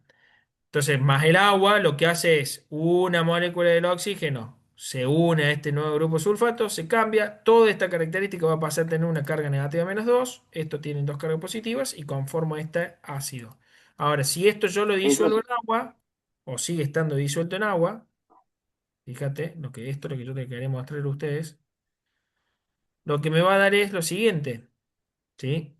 Entonces, más el agua, lo que hace es una molécula del oxígeno se une a este nuevo grupo sulfato, se cambia, toda esta característica va a pasar a tener una carga negativa -2, esto tiene dos cargas positivas y conforma este ácido. Ahora, si esto yo lo
eso
disuelvo
es,
en agua, o sigue estando disuelto en agua, fíjate, esto es lo que yo te quería mostrar a ustedes, lo que me va a dar es lo siguiente, ¿sí?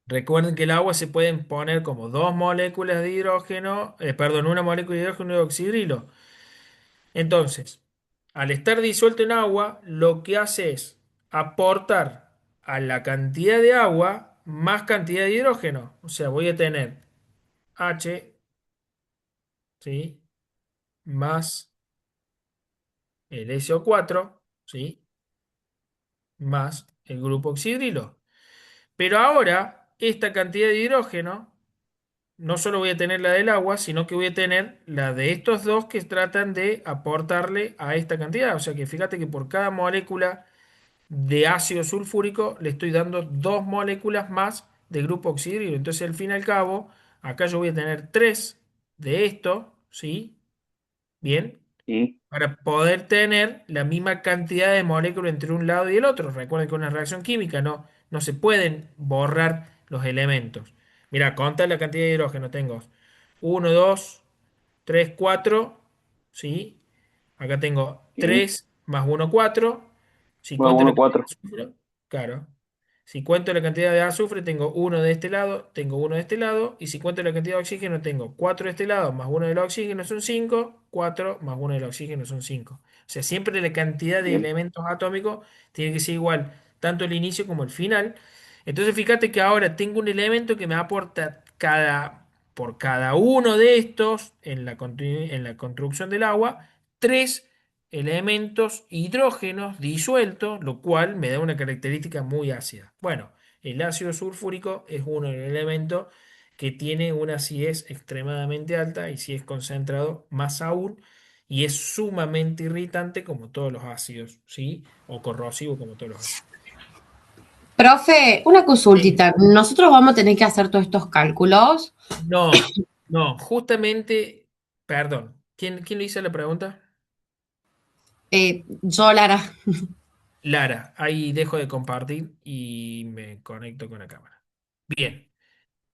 Recuerden que el agua se pueden poner como dos moléculas de hidrógeno, perdón, una molécula de hidrógeno y oxidrilo. Entonces, al estar disuelto en agua, lo que hace es aportar a la cantidad de agua más cantidad de hidrógeno. O sea, voy a tener H, ¿sí?, más el SO4, ¿sí?, más el grupo oxidrilo. Pero ahora, esta cantidad de hidrógeno, no solo voy a tener la del agua, sino que voy a tener la de estos dos que tratan de aportarle a esta cantidad. O sea que fíjate que por cada molécula de ácido sulfúrico le estoy dando dos moléculas más de grupo oxidrilo. Entonces, al fin y al cabo, acá yo voy a tener tres de esto, ¿sí? Bien,
sí,
para poder tener la misma cantidad de moléculas entre un lado y el otro. Recuerden que una reacción química no se pueden borrar los elementos. Mira, conta la cantidad de hidrógeno. Tengo 1, 2, 3, 4, ¿sí? Acá tengo
Sí.
3 más uno 4. Si
Bueno,
cuento la
uno,
cantidad de
4.
azufre, claro. Si cuento la cantidad de azufre, tengo uno de este lado, tengo uno de este lado. Y si cuento la cantidad de oxígeno, tengo 4 de este lado más uno del oxígeno son 5. 4 más uno del oxígeno son 5. O sea, siempre la cantidad de
Bien.
elementos atómicos tiene que ser igual, tanto el inicio como el final. Entonces, fíjate que ahora tengo un elemento que me aporta por cada uno de estos en la construcción del agua, tres elementos hidrógenos disueltos, lo cual me da una característica muy ácida. Bueno, el ácido sulfúrico es uno de los elementos que tiene una acidez extremadamente alta y si es concentrado más aún, y es sumamente irritante como todos los ácidos, ¿sí? O corrosivo como todos los ácidos.
Profe, una
Sí.
consultita. ¿Nosotros vamos a tener que hacer todos estos cálculos?
No, no, justamente, perdón, ¿quién le hizo la pregunta?
Yo, Lara.
Lara, ahí dejo de compartir y me conecto con la cámara. Bien,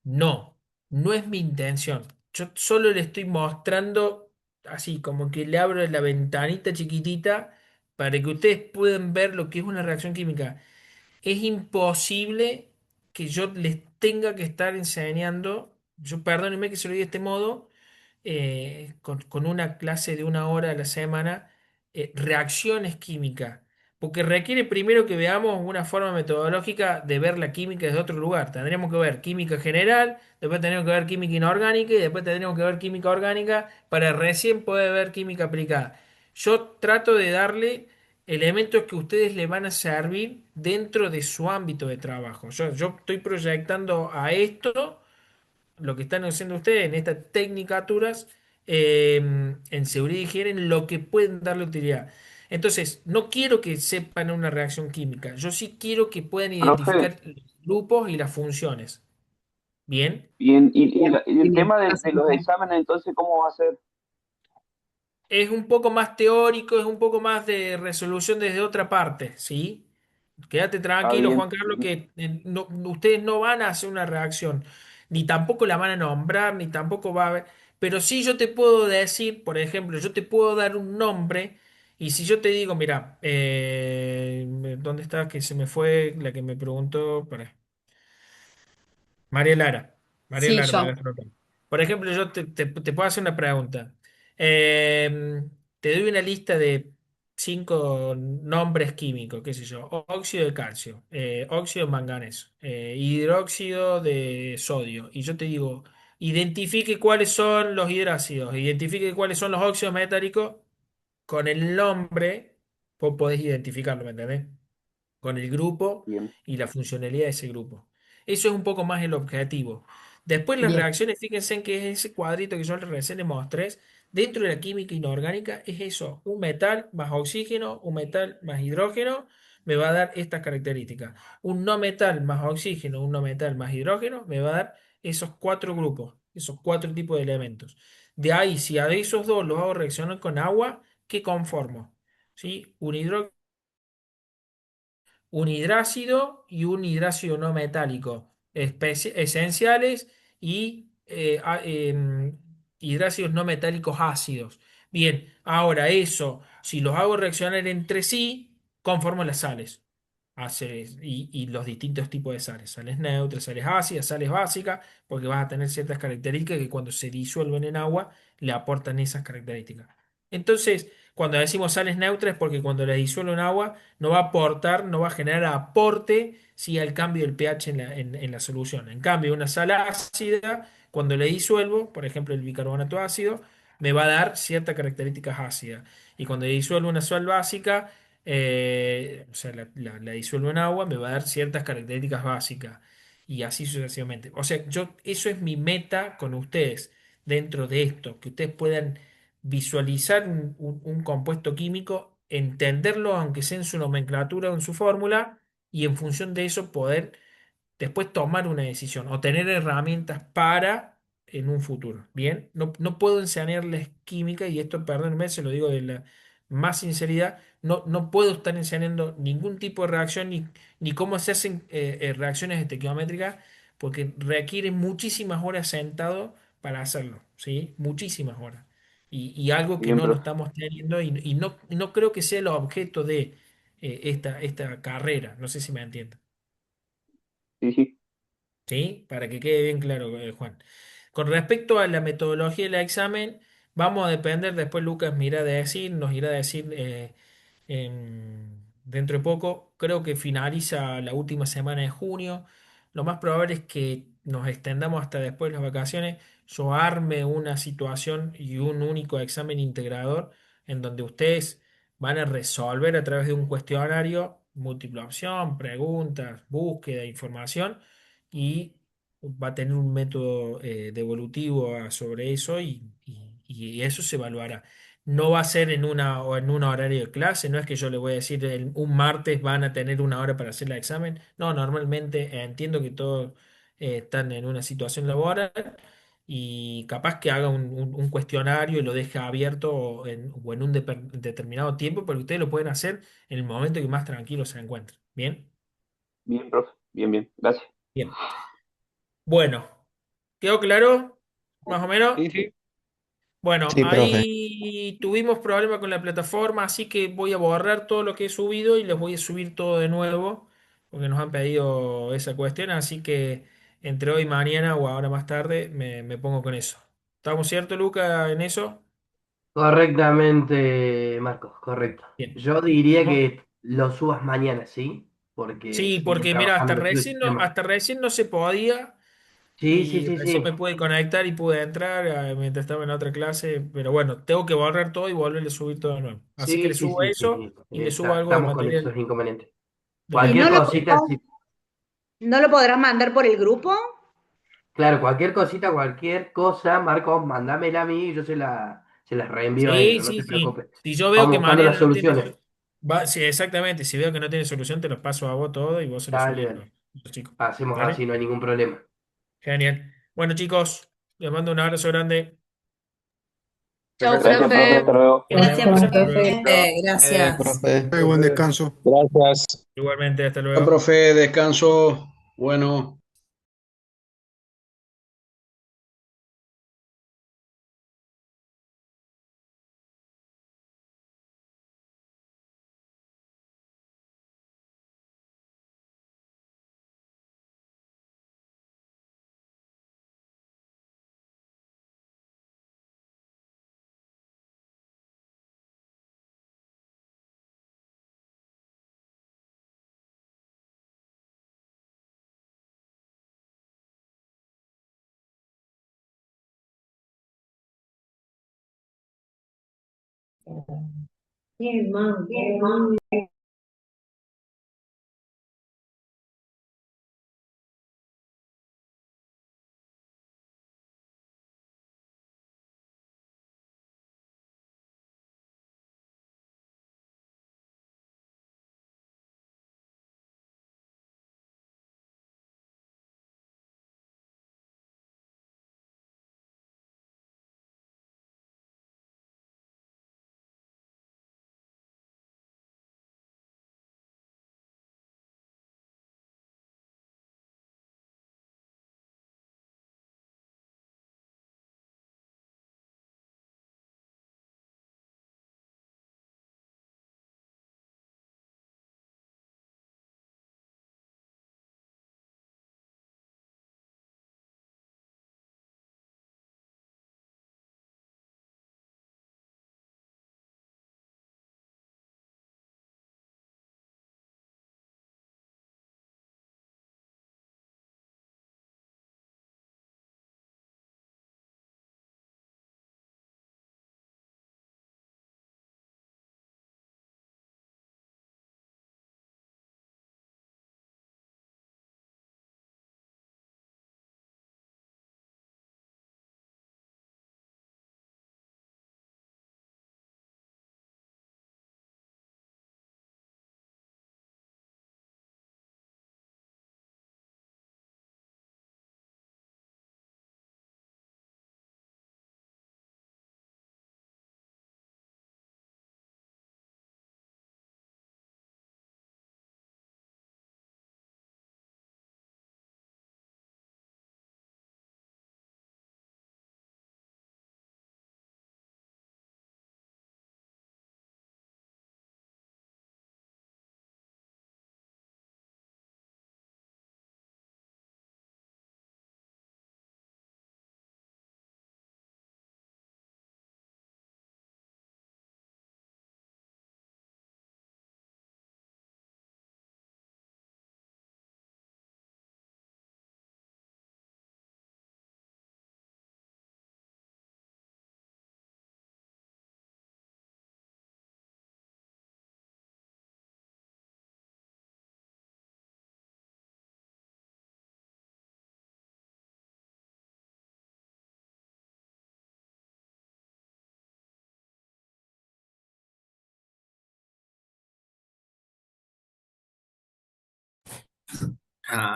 no, no es mi intención. Yo solo le estoy mostrando así, como que le abro la ventanita chiquitita para que ustedes puedan ver lo que es una reacción química. Es imposible que yo les tenga que estar enseñando, yo perdónenme que se lo diga de este modo, con una clase de una hora a la semana, reacciones químicas, porque requiere primero que veamos una forma metodológica de ver la química desde otro lugar. Tendríamos que ver química general, después tendríamos que ver química inorgánica y después tendríamos que ver química orgánica para recién poder ver química aplicada. Yo trato de darle elementos que ustedes le van a servir dentro de su ámbito de trabajo. Yo estoy proyectando a esto lo que están haciendo ustedes en estas tecnicaturas, en seguridad y higiene, en lo que pueden darle utilidad. Entonces, no quiero que sepan una reacción química, yo sí quiero que puedan
Profe,
identificar los grupos y las funciones. ¿Bien?
bien,
Bien,
y el
bien.
tema de
Gracias,
los
profe.
exámenes, entonces, ¿cómo va a ser?
Es un poco más teórico, es un poco más de resolución desde otra parte, ¿sí? Quédate
Está
tranquilo,
bien,
Juan Carlos, que ustedes no van a hacer una reacción, ni tampoco la van a nombrar, ni tampoco va a haber. Pero sí yo te puedo decir, por ejemplo, yo te puedo dar un nombre, y si yo te digo, mira, ¿dónde está? Que se me fue la que me preguntó. María Lara. María
Sí,
Lara de
yo.
Gastronómica. Por ejemplo, yo te puedo hacer una pregunta. Eh, Te doy una lista de 5 nombres químicos, qué sé yo. Óxido de calcio, óxido de manganeso, hidróxido de sodio. Y yo te digo, identifique cuáles son los hidrácidos, identifique cuáles son los óxidos metálicos. Con el nombre, vos podés identificarlo, ¿me entendés? Con el grupo
bien,
y la funcionalidad de ese grupo. Eso es un poco más el objetivo. Después las
Bien,
reacciones, fíjense en que es ese cuadrito que yo recién les mostré, dentro de la química inorgánica es eso, un metal más oxígeno, un metal más hidrógeno, me va a dar estas características. Un no metal más oxígeno, un no metal más hidrógeno, me va a dar esos 4 grupos, esos 4 tipos de elementos. De ahí, si a esos dos los hago reaccionar con agua, ¿qué conformo? ¿Sí? Un hidrácido y un hidrácido no metálico, esenciales y hidrácidos no metálicos ácidos. Bien, ahora eso, si los hago reaccionar entre sí, conformo las sales. Y los distintos tipos de sales, sales neutras, sales ácidas, sales básicas, porque vas a tener ciertas características que cuando se disuelven en agua le aportan esas características. Entonces, cuando decimos sales neutras es porque cuando las disuelvo en agua no va a aportar, no va a generar aporte, sí, al cambio del pH en la solución. En cambio, una sal ácida, cuando la disuelvo, por ejemplo el bicarbonato ácido, me va a dar ciertas características ácidas. Y cuando disuelvo una sal básica, o sea, la disuelvo en agua, me va a dar ciertas características básicas. Y así sucesivamente. O sea, eso es mi meta con ustedes dentro de esto, que ustedes puedan visualizar un compuesto químico, entenderlo, aunque sea en su nomenclatura o en su fórmula, y en función de eso poder después tomar una decisión o tener herramientas para en un futuro. Bien, no puedo enseñarles química, y esto, perdónenme, se lo digo de la más sinceridad, no puedo estar enseñando ningún tipo de reacción ni cómo se hacen reacciones estequiométricas, porque requiere muchísimas horas sentado para hacerlo, ¿sí? Muchísimas horas. Y algo que
Bien,
no lo
profe.
estamos teniendo y no creo que sea el objeto de esta carrera. No sé si me entienden.
Sí, sí.
¿Sí? Para que quede bien claro, Juan. Con respecto a la metodología del examen, vamos a depender, después Lucas nos irá a decir dentro de poco, creo que finaliza la última semana de junio. Lo más probable es que nos extendamos hasta después de las vacaciones. Yo arme una situación y un único examen integrador en donde ustedes van a resolver a través de un cuestionario, múltiple opción, preguntas, búsqueda, información y va a tener un método devolutivo sobre eso y eso se evaluará. No va a ser o en un horario de clase, no es que yo le voy a decir un martes van a tener una hora para hacer el examen. No, normalmente entiendo que todos están en una situación laboral y capaz que haga un cuestionario y lo deje abierto o en un determinado tiempo, pero ustedes lo pueden hacer en el momento que más tranquilo se encuentren. ¿Bien?
Bien, profe. Bien, bien. Gracias.
Bien. Bueno, ¿quedó claro? Más o menos.
Sí, sí.
Bueno,
Sí, profe.
ahí tuvimos problemas con la plataforma, así que voy a borrar todo lo que he subido y les voy a subir todo de nuevo, porque nos han pedido esa cuestión, así que entre hoy y mañana o ahora más tarde me pongo con eso. ¿Estamos ciertos, Luca, en eso?
Correctamente, Marcos, correcto.
Bien.
Yo diría
Mo-
que lo subas mañana, ¿sí? Porque
Sí,
seguía
porque mira,
trabajando en el sistema.
hasta recién no se podía
Sí, sí,
y
sí,
recién
sí.
me pude conectar y pude entrar mientras estaba en otra clase, pero bueno, tengo que borrar todo y volverle a subir todo de nuevo. Así que
Sí,
le
sí,
subo
sí,
eso
sí.
y le subo algo de
Estamos con esos
material
inconvenientes.
de la
¿Y
Cualquier
no lo
plataforma.
cosita,
podrás,
sí.
no lo podrás mandar por el grupo?
Claro, cualquier cosita, cualquier cosa, Marcos, mándamela a mí y yo se las reenvío a
Sí,
ellos, no
sí,
te
sí.
preocupes.
Si yo veo
Vamos
que
buscando las
Mariana no tiene...
soluciones.
Sí, exactamente. Si veo que no tiene solución, te los paso a vos todo y vos se los
Dale,
subís a
dale.
los chicos.
Hacemos así,
¿Dale?
no hay ningún problema.
Genial. Bueno, chicos, les mando un abrazo grande.
Chau,
Perfecto.
Gracias, profe.
profe.
Hasta luego.
Que nos
Gracias,
vemos. Hasta
profe.
luego.
Gracias.
Profe.
Buen descanso.
Gracias.
Igualmente, hasta
Ya,
luego.
profe, descanso. Bueno.
Bien, mam.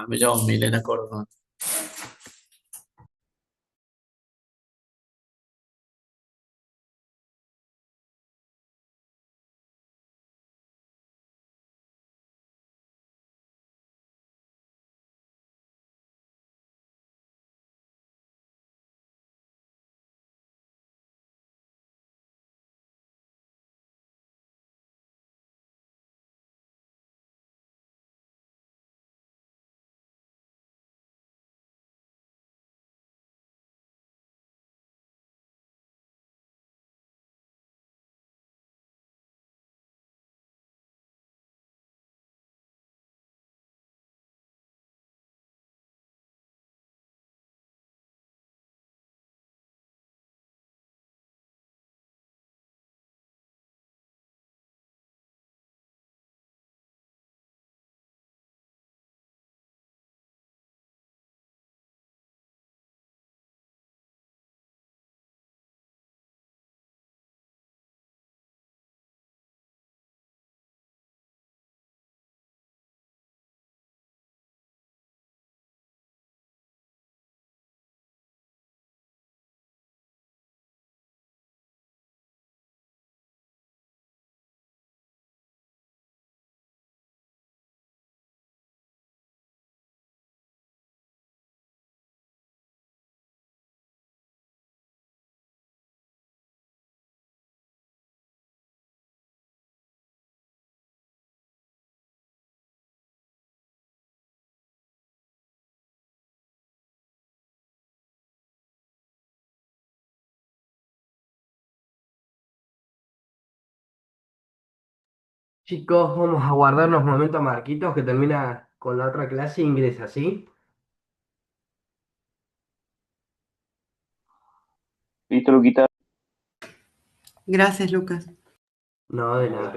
Me llamo Milena Córdoba.
Chicos, vamos a guardar unos momentos a Marquitos que termina con la otra clase e ingresa, ¿sí?
Listo, Luquita.
Gracias, Lucas.
No, de nada.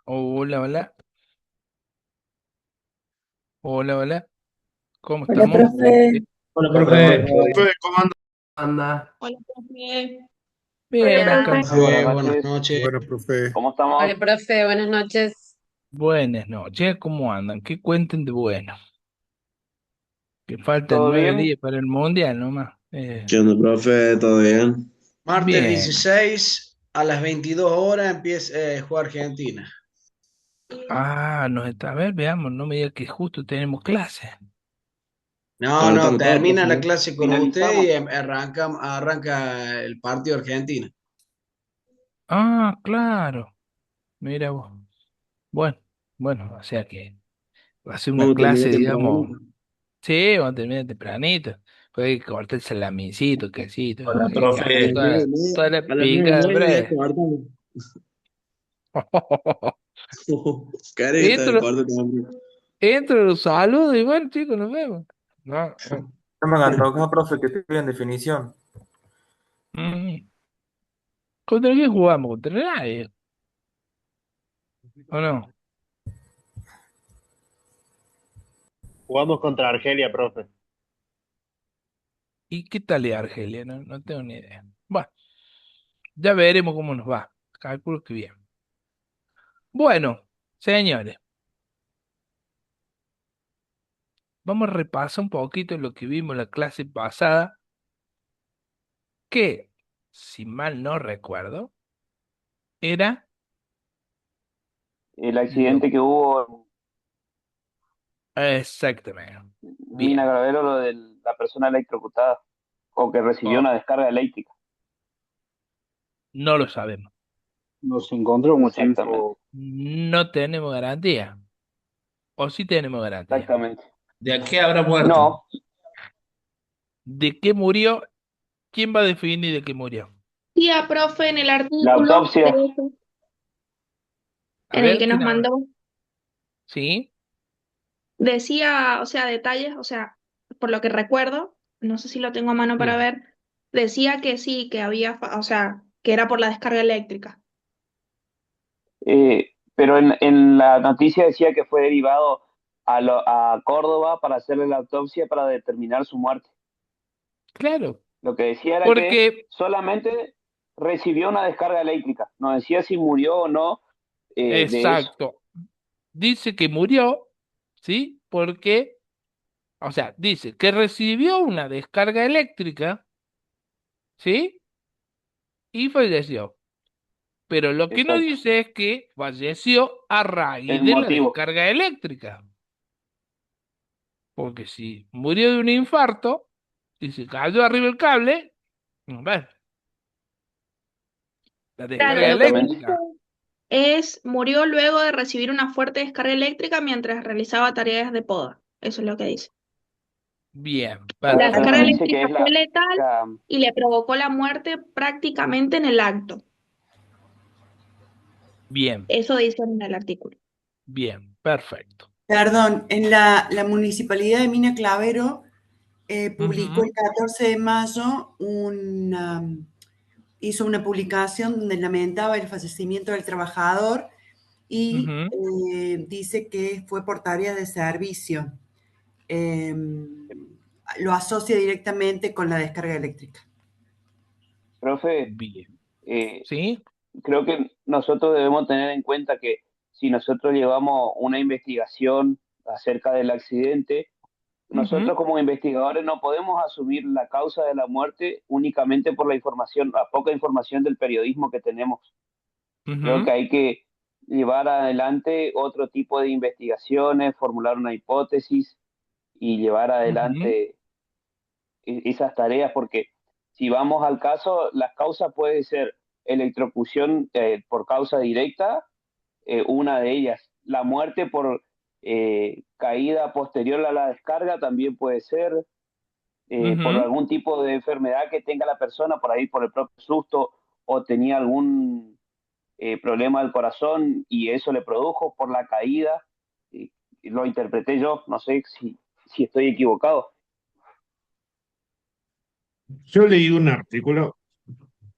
Hola, hola. Hola, hola. ¿Cómo
Hola,
estamos?
profe.
Hola,
Hola,
profe.
profe.
¿Cómo anda?
Anda.
Hola, profe.
Bien,
Hola.
acá.
Profe,
Buenas
buenas
noches.
noches.
Bueno, profe.
¿Cómo estamos?
Hola, profe, buenas noches.
Buenas noches, ¿cómo andan? ¿Qué cuenten de bueno? Que faltan
¿Todo
9 días
bien?
para el mundial nomás.
¿Qué onda, profe? ¿Todo bien?
Martes
Bien.
16 a las 22 horas empieza juega Argentina.
Nos está, a ver, veamos, no me diga que justo tenemos clase.
No, no,
Anotamos todo,
termina
profe,
la
¿no?
clase con usted y
Finalizamos.
arranca el partido Argentina.
Claro, mira vos. Bueno, bueno, o sea que va a ser una
Vamos a terminar
clase, digamos.
tempranito.
Sí, vamos a terminar tempranito. Pues hay que cortar el salamicito, quesito,
Hola,
hay que hacer
profe.
toda la
A las 9:30
picada
ya
breve.
cortamos. Careta,
Entro,
corta también.
entro, los saludo y bueno, chicos, nos vemos. No.
No me hagan tocar, profe, que estoy en definición.
Mm. ¿Contra quién jugamos? ¿Contra nadie? ¿O no?
Jugamos contra Argelia, profe.
¿Y qué tal es Argelia? No, no tengo ni idea. Bueno, ya veremos cómo nos va. Calculo que bien. Bueno, señores, vamos a repasar un poquito lo que vimos la clase pasada, que, si mal no recuerdo, era
El
lo
accidente que hubo
exactamente.
en Mina
Bien.
Gravero, lo de la persona electrocutada o que recibió
Oh,
una descarga eléctrica.
no lo sabemos.
Nos encontró mucha
Exactamente,
info.
No tenemos garantía. ¿O sí tenemos garantía?
exactamente.
¿De a qué habrá muerto?
No,
¿De qué murió? ¿Quién va a definir de qué murió?
Sí, profe, en el
la
artículo
autopsia,
A
en el
ver,
que nos
¿quién habla?
mandó,
¿Sí?
decía, o sea, detalles, o sea, por lo que recuerdo, no sé si lo tengo a mano para
Sí.
ver, decía que sí, que había, o sea, que era por la descarga eléctrica.
pero en la noticia decía que fue derivado a Córdoba para hacerle la autopsia para determinar su muerte.
Claro,
Lo que decía era que
porque,
solamente recibió una descarga eléctrica, no decía si murió o no de eso.
exacto, dice que murió, ¿sí? Porque, o sea, dice que recibió una descarga eléctrica, ¿sí? Y falleció. Pero lo que no
Exacto,
dice es que falleció a raíz
el
de la
motivo,
descarga eléctrica. Porque si murió de un infarto y se cayó arriba el cable, bueno, la
Claro,
descarga
lo que
exactamente.
dice
eléctrica.
es, murió luego de recibir una fuerte descarga eléctrica mientras realizaba tareas de poda. Eso es lo que dice.
Bien,
La
Acá
descarga
nos
perfecto.
dice que
eléctrica
es
fue letal
la-
y le provocó la muerte prácticamente en el acto.
Bien,
Eso dice en el artículo.
bien, perfecto.
Perdón, en la Municipalidad de Mina Clavero publicó
Ujú,
el 14 de mayo hizo una publicación donde lamentaba el fallecimiento del trabajador y
ujú.
dice que fue por tarea de servicio. Eh, lo asocia directamente con la descarga eléctrica.
profe,
Bien.
eh,
¿Sí?
creo que nosotros debemos tener en cuenta que si nosotros llevamos una investigación acerca del accidente, nosotros
Ujú,
como investigadores no podemos asumir la causa de la muerte únicamente por la información, la poca información del periodismo que tenemos. Creo que
ujú,
hay que llevar adelante otro tipo de investigaciones, formular una hipótesis y llevar
ujú,
adelante esas tareas, porque si vamos al caso, las causas pueden ser electrocución por causa directa, una de ellas. La muerte por caída posterior a la descarga también puede ser, por
ujú,
algún tipo de enfermedad que tenga la persona, por ahí por el propio susto o tenía algún problema del corazón y eso le produjo por la caída. Eh, lo interpreté yo, no sé si estoy equivocado.
Yo leí un artículo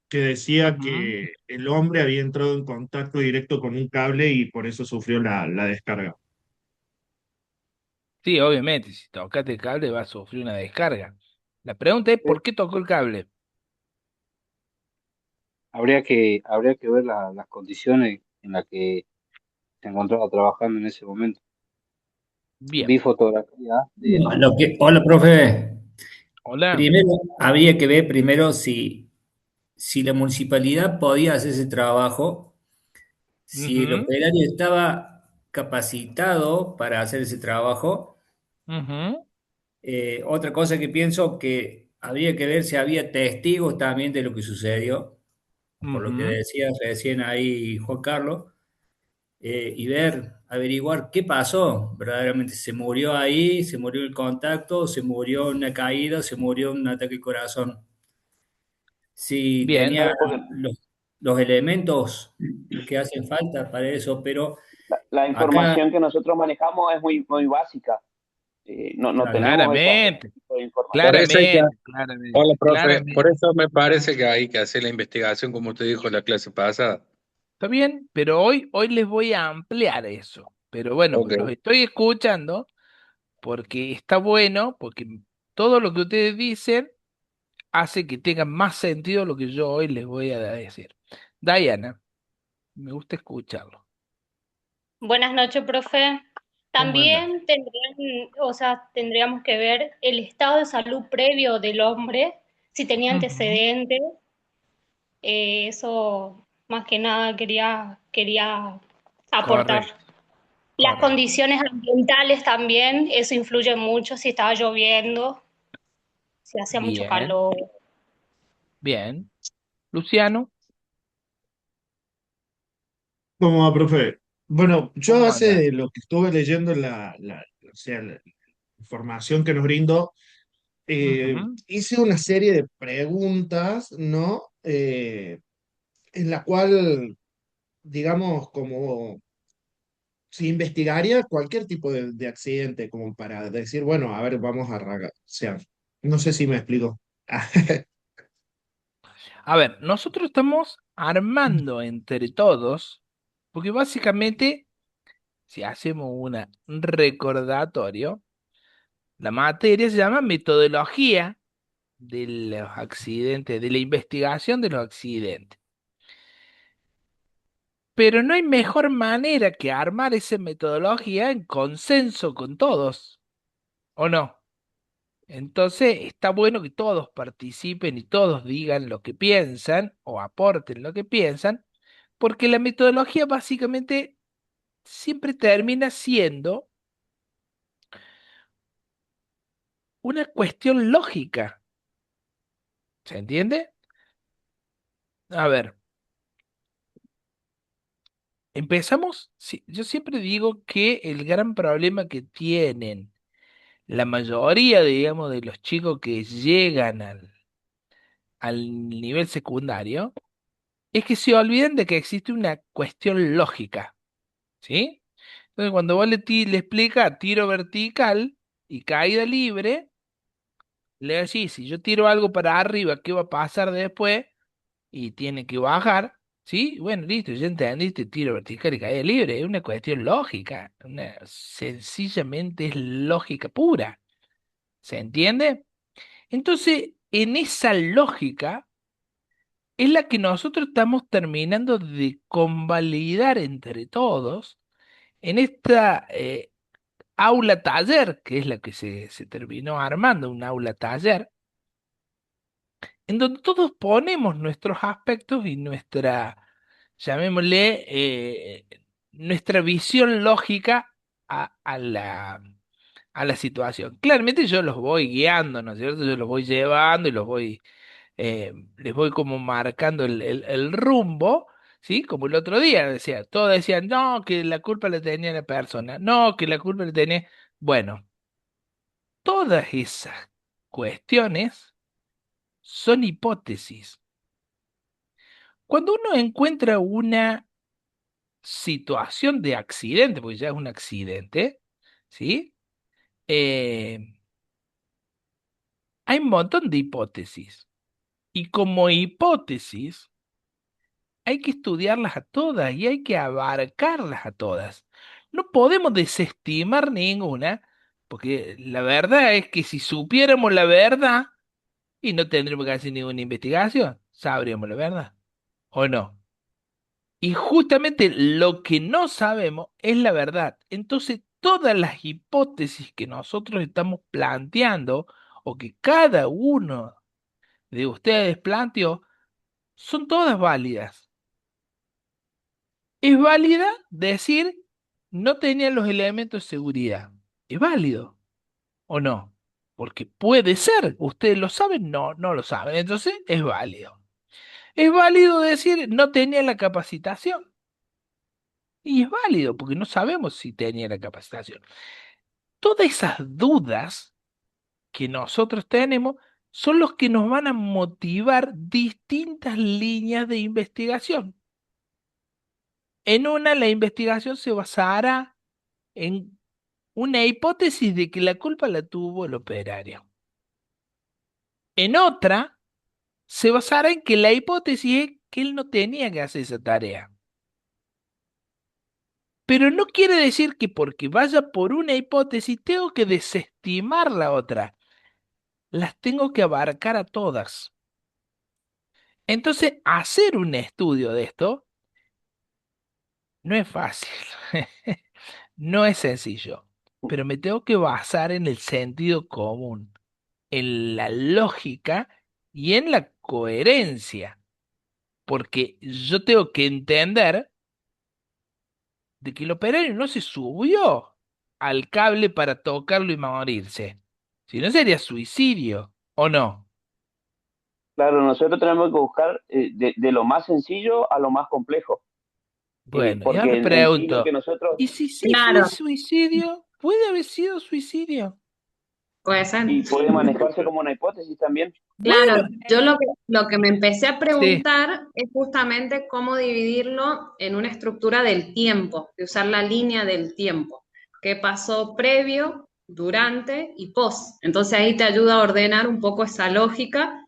que decía
Ujú.
que el hombre había entrado en contacto directo con un cable y por eso sufrió la descarga.
Sí, obviamente, si tocaste el cable va a sufrir una descarga. La pregunta es, ¿por qué tocó el cable?
Habría que ver las condiciones en las que se encontraba trabajando en ese momento.
Bien.
Vi fotografías de...
Hola, profe.
Hola.
Primero, habría que ver primero si la municipalidad podía hacer ese trabajo, si el
Ujú,
operario estaba capacitado para hacer ese trabajo.
ujú,
Otra cosa que pienso que habría que ver si había testigos también de lo que sucedió, por lo que
ujú.
decía recién ahí Juan Carlos, y ver, averiguar qué pasó. Verdaderamente se murió ahí, se murió en el contacto, se murió en una caída, se murió en un ataque al corazón. Si
Bien.
tenía
Porque
los elementos que hacen falta para eso, pero
la
acá,
información que nosotros manejamos es muy básica. No
claro,
tenemos ese
Claramente,
tipo de información.
Por eso hay que,
claramente,
hola,
claramente,
profe, por
claramente.
eso me parece que hay que hacer la investigación, como usted dijo en la clase pasada.
Está bien, pero hoy les voy a ampliar eso. Pero bueno,
Ok.
pues los estoy escuchando porque está bueno, porque todo lo que ustedes dicen hace que tenga más sentido lo que yo hoy les voy a decir. Diana, me gusta escucharlo.
Buenas noches, profe.
¿Cómo andas?
También tendríamos que ver el estado de salud previo del hombre, si tenía
Ujú.
antecedentes. Eso más que nada quería aportar.
Correcto,
Las
correcto.
condiciones ambientales también, eso influye mucho, si estaba lloviendo, si hacía mucho
Bien,
calor.
bien. Luciano,
¿Cómo va, profe? Bueno, yo a
¿cómo
base
andas?
de lo que estuve leyendo, o sea, la información que nos brindó,
Ujú,
hice una serie de preguntas, ¿no? En la cual, digamos, como se investigaría cualquier tipo de accidente, como para decir, bueno, a ver, vamos a o sea, no sé si me explico.
a ver, nosotros estamos armando entre todos, porque básicamente, si hacemos un recordatorio, la materia se llama metodología de los accidentes, de la investigación de los accidentes. Pero no hay mejor manera que armar esa metodología en consenso con todos, ¿o no? Entonces está bueno que todos participen y todos digan lo que piensan o aporten lo que piensan, porque la metodología básicamente siempre termina siendo una cuestión lógica. ¿Se entiende? A ver, empezamos. Yo siempre digo que el gran problema que tienen la mayoría, digamos, de los chicos que llegan al nivel secundario es que se olviden de que existe una cuestión lógica, ¿sí? Entonces, cuando vos le explica tiro vertical y caída libre, le decís, si yo tiro algo para arriba, ¿qué va a pasar después? Y tiene que bajar, ¿sí? Bueno, listo, ya entendiste, tiro vertical y caída libre, es una cuestión lógica, sencillamente es lógica pura, ¿se entiende? Entonces, en esa lógica es la que nosotros estamos terminando de convalidar entre todos en esta aula taller, que es la que se terminó armando, un aula taller, en donde todos ponemos nuestros aspectos y nuestra, llamémosle, nuestra visión lógica a la situación. Claramente yo los voy guiando, ¿no es cierto? Yo los voy llevando y les voy como marcando el rumbo, ¿sí? Como el otro día decía, todos decían, no, que la culpa la tenía la persona, no, que la culpa la tenía... Bueno, todas esas cuestiones son hipótesis. Cuando uno encuentra una situación de accidente, porque ya es un accidente, ¿sí? Eh, hay un montón de hipótesis. Y como hipótesis, hay que estudiarlas a todas y hay que abarcarlas a todas. No podemos desestimar ninguna, porque la verdad es que si supiéramos la verdad, y no tendríamos que hacer ninguna investigación, sabríamos la verdad, ¿o no? Y justamente lo que no sabemos es la verdad. Entonces, todas las hipótesis que nosotros estamos planteando, o que cada uno de ustedes planteó, son todas válidas. Es válida decir no tenían los elementos de seguridad. ¿Es válido o no? Porque puede ser, ustedes lo saben, no lo saben, entonces es válido. Es válido decir no tenía la capacitación. Y es válido porque no sabemos si tenía la capacitación. Todas esas dudas que nosotros tenemos son los que nos van a motivar distintas líneas de investigación. En una, la investigación se basará en una hipótesis de que la culpa la tuvo el operario. En otra, se basará en que la hipótesis es que él no tenía que hacer esa tarea. Pero no quiere decir que porque vaya por una hipótesis tengo que desestimar la otra. Las tengo que abarcar a todas. Entonces, hacer un estudio de esto no es fácil, no es sencillo, pero me tengo que basar en el sentido común, en la lógica y en la coherencia, porque yo tengo que entender de que el operario no se subió al cable para tocarlo y morirse, si no sería suicidio, ¿o no?
Claro, nosotros tenemos que buscar de lo más sencillo a lo más complejo,
Bueno, y
porque
ahora
en sí lo
pregunto,
que nosotros,
¿y si sí fue
Claro,
suicidio? ¿Puede haber sido suicidio?
puede ser.
y puede manejarse como una hipótesis también.
Claro,
Bueno,
yo lo que me empecé a
sí,
preguntar es justamente cómo dividirlo en una estructura del tiempo, de usar la línea del tiempo. ¿Qué pasó previo, durante y post? Entonces ahí te ayuda a ordenar un poco esa lógica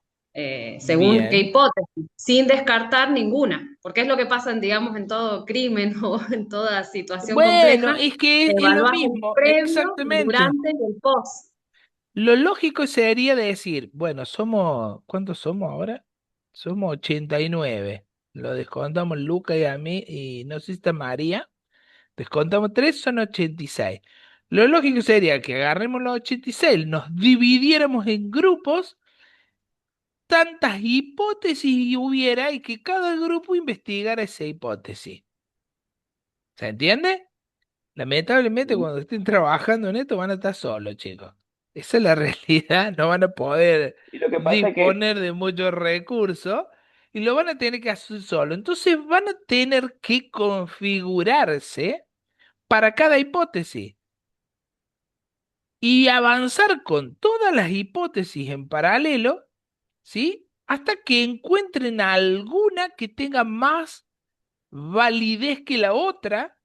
según qué
bien.
hipótesis, sin descartar ninguna, porque es lo que pasa, digamos, en todo crimen o en toda situación
Bueno,
compleja,
es que es lo
evaluás el
mismo,
previo, el
exactamente.
durante y el post.
Lo lógico sería decir, bueno, ¿cuántos somos ahora? Somos 89. Lo descontamos Luca y a mí, y no sé si está María. Descontamos 3, son 86. Lo lógico sería que agarremos los 86, nos dividiéramos en grupos, tantas hipótesis hubiera y que cada grupo investigara esa hipótesis. ¿Se entiende? Lamentablemente, cuando estén trabajando en esto, van a estar solos, chicos. Esa es la realidad. No van a poder
Y lo que pasa es que,
disponer de muchos recursos y lo van a tener que hacer solo. Entonces, van a tener que configurarse para cada hipótesis y avanzar con todas las hipótesis en paralelo, ¿sí? Hasta que encuentren alguna que tenga más validez que la otra,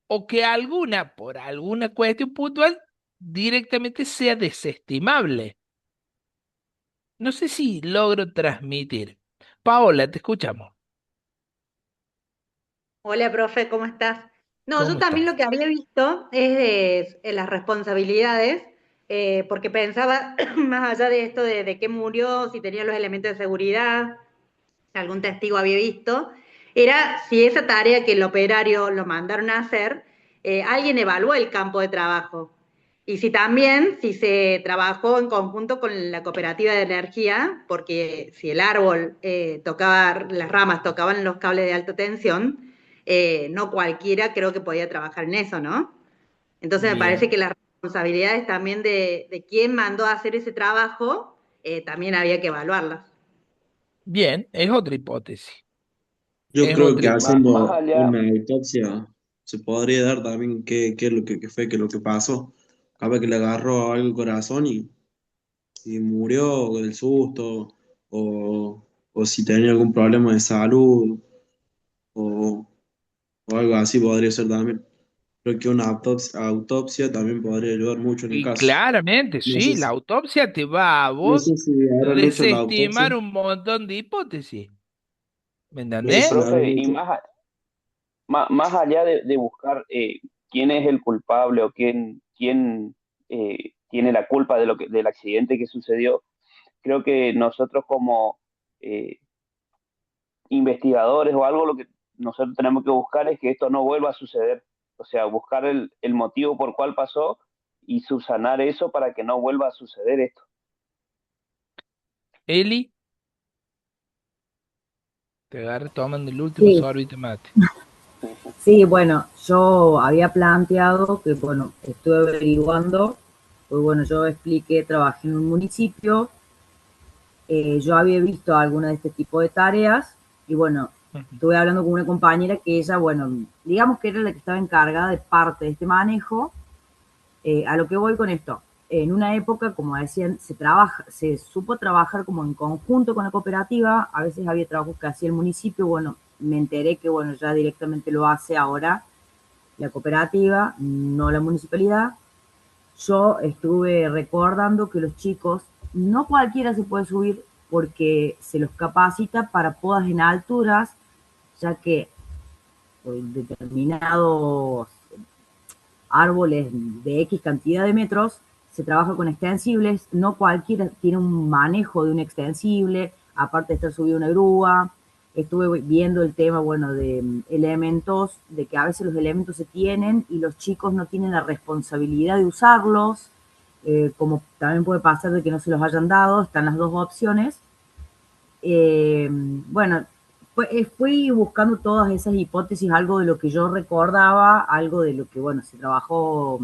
o que alguna, por alguna cuestión puntual, directamente sea desestimable. No sé si logro transmitir. Paola, te escuchamos.
Hola, profe, ¿cómo estás? No, yo
¿Cómo
también
estás?
lo que había visto es de las responsabilidades, porque pensaba, más allá de esto de qué murió, si tenía los elementos de seguridad, algún testigo había visto, era si esa tarea que el operario lo mandaron a hacer, alguien evaluó el campo de trabajo. Y si también, si se trabajó en conjunto con la cooperativa de energía, porque si el árbol tocaba, las ramas tocaban los cables de alta tensión, no cualquiera creo que podía trabajar en eso, ¿no? Entonces me parece
Bien,
que las responsabilidades también de quién mandó a hacer ese trabajo, también había que evaluarlas.
bien, es otra hipótesis.
Yo
Es
creo
otra
que
más
haciendo
hipótesis.
allá,
una autopsia se podría dar también qué es lo que fue, qué es lo que pasó. Capaz que le agarró algo el corazón y murió del susto, o si tenía algún problema de salud, o, o algo así podría ser también. creo que una autopsia también podría ayudar mucho en el
Y
caso.
claramente,
No
sí,
sé
la
si,
autopsia te va a
no sé
vos
si habrán hecho la autopsia.
desestimar un montón de hipótesis. ¿Me
No sé
Sí,
si
entendés?
la habrán
profe, y
hecho.
más allá de buscar quién es el culpable o quién tiene la culpa de del accidente que sucedió, creo que nosotros como eh, investigadores o algo, lo que nosotros tenemos que buscar es que esto no vuelva a suceder. O sea, buscar el motivo por cuál pasó y subsanar eso para que no vuelva a suceder esto.
Eli, te agarré tomando el último
Sí,
sorbito de mate.
sí, bueno, yo había planteado que, bueno, estuve averiguando, pues bueno, yo expliqué, trabajé en un municipio, yo había visto alguna de este tipo de tareas y bueno,
Ujú.
estuve hablando con una compañera que ella, bueno, digamos que era la que estaba encargada de parte de este manejo. A lo que voy con esto, en una época, como decían, se supo trabajar como en conjunto con la cooperativa, a veces había trabajos que hacía el municipio, bueno, me enteré que bueno, ya directamente lo hace ahora la cooperativa, no la municipalidad. Yo estuve recordando que los chicos, no cualquiera se puede subir porque se los capacita para podas en alturas, ya que determinados árboles de X cantidad de metros, se trabaja con extensibles, no cualquiera tiene un manejo de un extensible, aparte de estar subido a una grúa. Estuve viendo el tema, bueno, de elementos, de que a veces los elementos se tienen y los chicos no tienen la responsabilidad de usarlos, como también puede pasar de que no se los hayan dado, están las dos opciones. Bueno, fui buscando todas esas hipótesis, algo de lo que yo recordaba, algo de lo que, bueno, se trabajó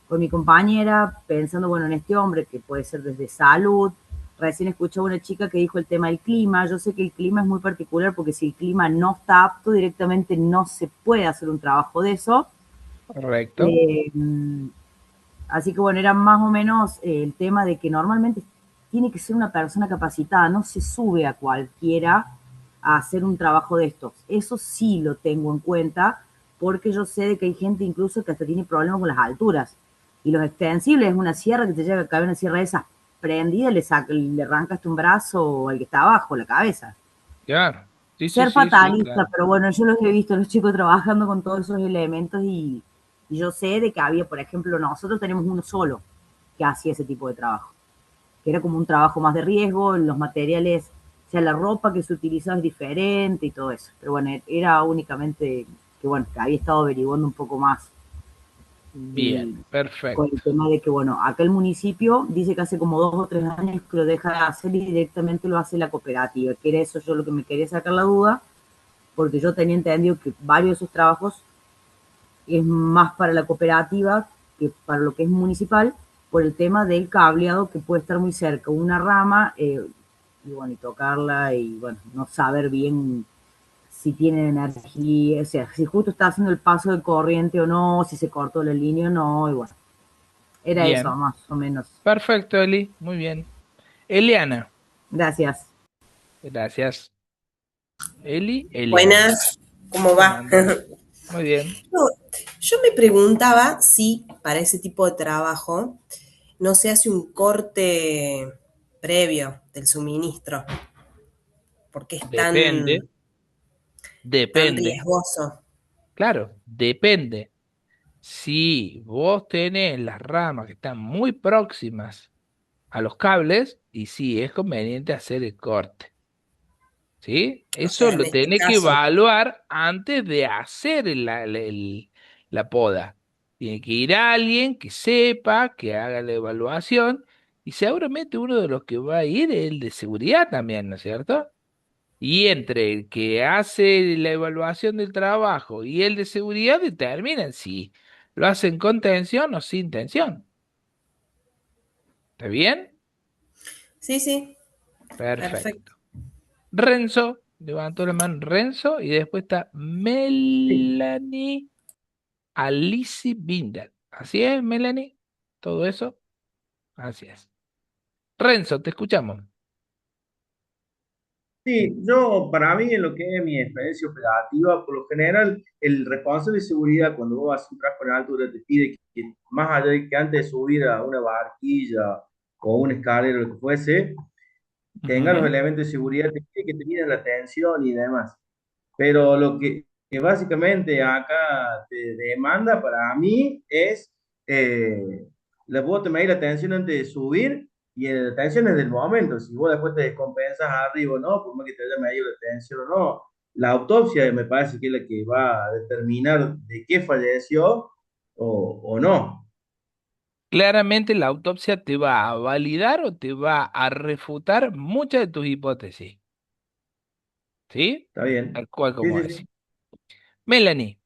con mi compañera, pensando, bueno, en este hombre que puede ser desde salud. Recién escuché a una chica que dijo el tema del clima. Yo sé que el clima es muy particular porque si el clima no está apto, directamente no se puede hacer un trabajo de eso.
Correcto.
Eh, Así que bueno, era más o menos el tema de que normalmente tiene que ser una persona capacitada, no se sube a cualquiera a hacer un trabajo de estos. Eso sí lo tengo en cuenta porque yo sé de que hay gente incluso que hasta tiene problemas con las alturas. Y los extensibles es una sierra que te llega a caber una sierra de esas prendida, le arrancas un brazo al que está abajo, la cabeza.
Claro. Sí, sí,
Ser
sí, sí,
fatalista,
claro.
pero bueno, yo los he visto, los chicos trabajando con todos esos elementos y yo sé de que había, por ejemplo, nosotros tenemos uno solo que hacía ese tipo de trabajo, que era como un trabajo más de riesgo, los materiales, o sea, la ropa que se utilizaba es diferente y todo eso. Pero bueno, era únicamente que bueno, que había estado averiguando un poco más
Bien,
y con el
perfecto.
tema de que, bueno, acá el municipio dice que hace como 2 o 3 años que lo deja de hacer y directamente lo hace la cooperativa, que era eso yo lo que me quería sacar la duda, porque yo tenía entendido que varios de esos trabajos es más para la cooperativa que para lo que es municipal, por el tema del cableado que puede estar muy cerca, una rama, y bueno, y tocarla y bueno, no saber bien si tiene energía, o sea, si justo está haciendo el paso de corriente o no, si se cortó la línea o no, y bueno, era eso
Bien,
más o menos.
perfecto, Eli. Muy bien. Eliana,
Gracias.
gracias. Eliana.
Buenas, ¿cómo
¿Cómo
va?
andas? Muy bien.
No, yo me preguntaba si para ese tipo de trabajo no se hace un corte previo del suministro, porque es
Depende,
tan
depende.
riesgoso.
Claro, depende. Si vos tenés las ramas que están muy próximas a los cables, y sí, es conveniente hacer el corte. ¿Sí?
O
Eso
sea, en
lo
este
tenés que
caso,
evaluar antes de hacer la poda. Tiene que ir alguien que sepa, que haga la evaluación, y seguramente uno de los que va a ir es el de seguridad también, ¿no es cierto? Y entre el que hace la evaluación del trabajo y el de seguridad determinan si lo hacen con tensión o sin tensión. ¿Está bien?
sí, sí, perfecto.
Perfecto. Renzo, levantó la mano Renzo y después está Melanie Alice Binder. ¿Así es, Melanie? ¿Todo eso? Así es. Renzo, te escuchamos.
Sí, yo, para mí, en lo que es mi experiencia operativa, por lo general, el responsable de seguridad, cuando vos vas a un trabajo en altura, te pide que, más allá de que antes de subir a una barquilla o una escalera, lo que fuese, tenga los
Ujú.
elementos de seguridad, te pide que te midan la tensión y demás. Pero lo que básicamente acá te demanda para mí es, le puedo medir la tensión antes de subir y la tensión es del momento. Si vos después te descompensas arriba, ¿no? Por más que te haya medido la tensión o no, la autopsia me parece que es la que va a determinar de qué falleció o no.
Claramente la autopsia te va a validar o te va a refutar muchas de tus hipótesis, ¿sí?
¿Está bien?
Tal cual
Sí,
como
sí,
decís.
sí.
Melanie,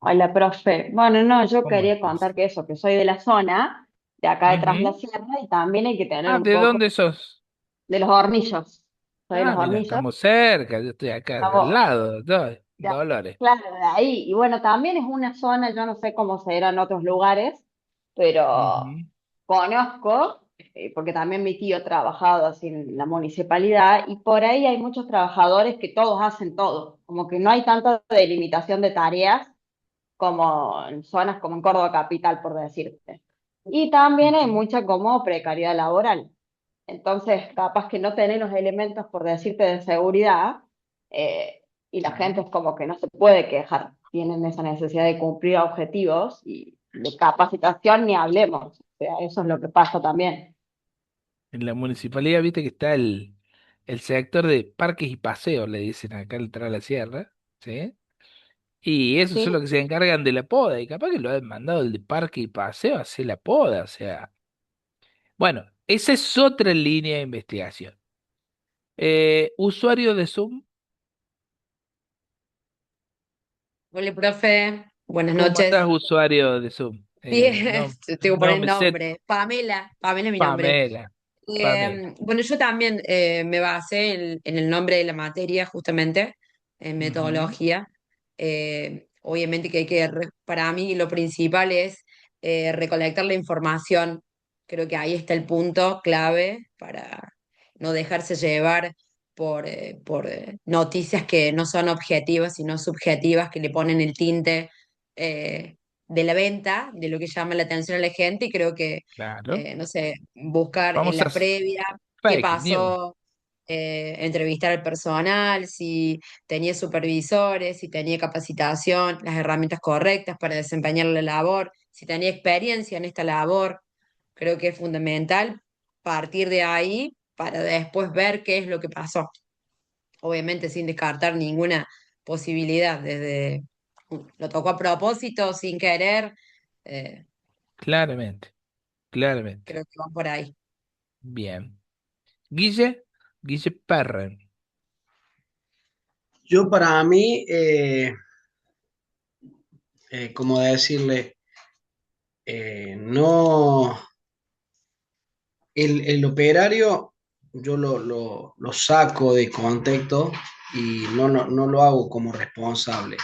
Hola, profe. Bueno, no, yo
¿cómo
quería
estás?
contar que eso, que soy de la zona, de acá detrás de la
Ujú.
sierra, y también hay que tener
Ah,
un
¿de
poco
dónde sos?
de los hornillos. Soy de los
Ah, mira,
hornillos.
estamos cerca, yo estoy acá al
Estamos,
lado,
ya,
Dolores.
claro, de ahí. Y bueno, también es una zona, yo no sé cómo será en otros lugares, pero
Ujú.
conozco, porque también mi tío ha trabajado así en la municipalidad, y por ahí hay muchos trabajadores que todos hacen todo, como que no hay tanta delimitación de tareas como en zonas como en Córdoba capital, por decirte. Y también hay
Ujú.
mucha como precariedad laboral. Entonces, capaz que no tenés los elementos, por decirte, de seguridad, eh, y la gente es como que no se puede quejar. Tienen esa necesidad de cumplir objetivos y de capacitación ni hablemos. O sea, eso es lo que pasa también.
En la municipalidad, viste que está el sector de parques y paseos, le dicen acá al entrar a la sierra, ¿sí? Y esos son
Sí,
los que se encargan de la poda, y capaz que lo han mandado el de parque y paseo a hacer la poda, o sea. Bueno, esa es otra línea de investigación. Usuario de Zoom,
Hola, profe. Buenas
¿cómo andás,
noches.
usuario de Zoom?
Bien,
No,
te tengo que poner el
nombre set,
nombre. Pamela es mi nombre.
Pamela, Pamela.
Bueno, yo también me basé en el nombre de la materia, justamente, en
Ujú.
metodología. Obviamente que para mí lo principal es recolectar la información. Creo que ahí está el punto clave para no dejarse llevar por noticias que no son objetivas, sino subjetivas, que le ponen el tinte eh, de la venta, de lo que llama la atención a la gente, y creo que
Claro.
no sé, buscar en
Vamos a
la previa qué
fake news.
pasó, entrevistar al personal, si tenía supervisores, si tenía capacitación, las herramientas correctas para desempeñar la labor, si tenía experiencia en esta labor. Creo que es fundamental partir de ahí para después ver qué es lo que pasó. Obviamente sin descartar ninguna posibilidad, desde lo tocó a propósito, sin querer, eh,
Claramente, claramente.
creo que va por ahí.
Bien. Guille, Guille Perren.
Yo para mí, como decirle, no, el operario yo lo saco de contexto y no lo hago como responsable,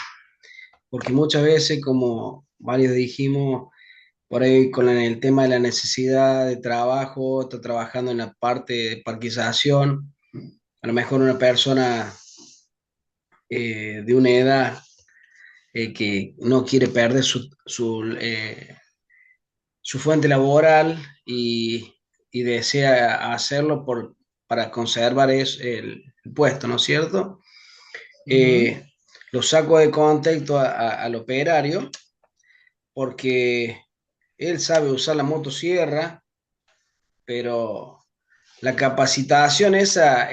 porque muchas veces, como varios dijimos, por ahí con el tema de la necesidad de trabajo, está trabajando en la parte de parquización, a lo mejor una persona de una edad que no quiere perder su fuente laboral y desea hacerlo para conservar el puesto, ¿no es cierto?
Ujú.
Eh, lo saco de contexto al operario porque él sabe usar la motosierra, pero la capacitación esa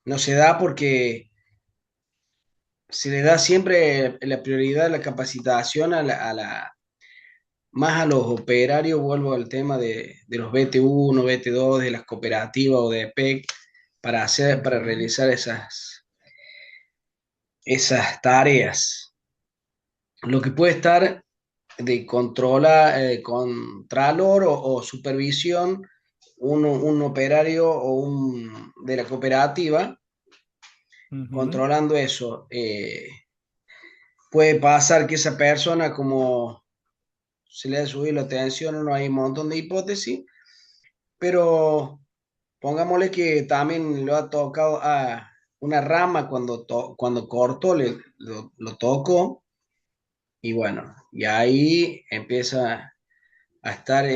no se da porque se le da siempre la prioridad de la capacitación más a los operarios. Vuelvo al tema de los BT1, BT2, de las cooperativas o de PEC, para
Ujú.
realizar esas tareas. Lo que puede estar de contralor o supervisión, un operario de la cooperativa,
Ujú.
controlando eso. Puede pasar que esa persona, como se le ha subido la atención, no hay un montón de hipótesis, pero pongámosle que también lo ha tocado a una rama cuando cortó, lo tocó, y bueno, y ahí empieza a estar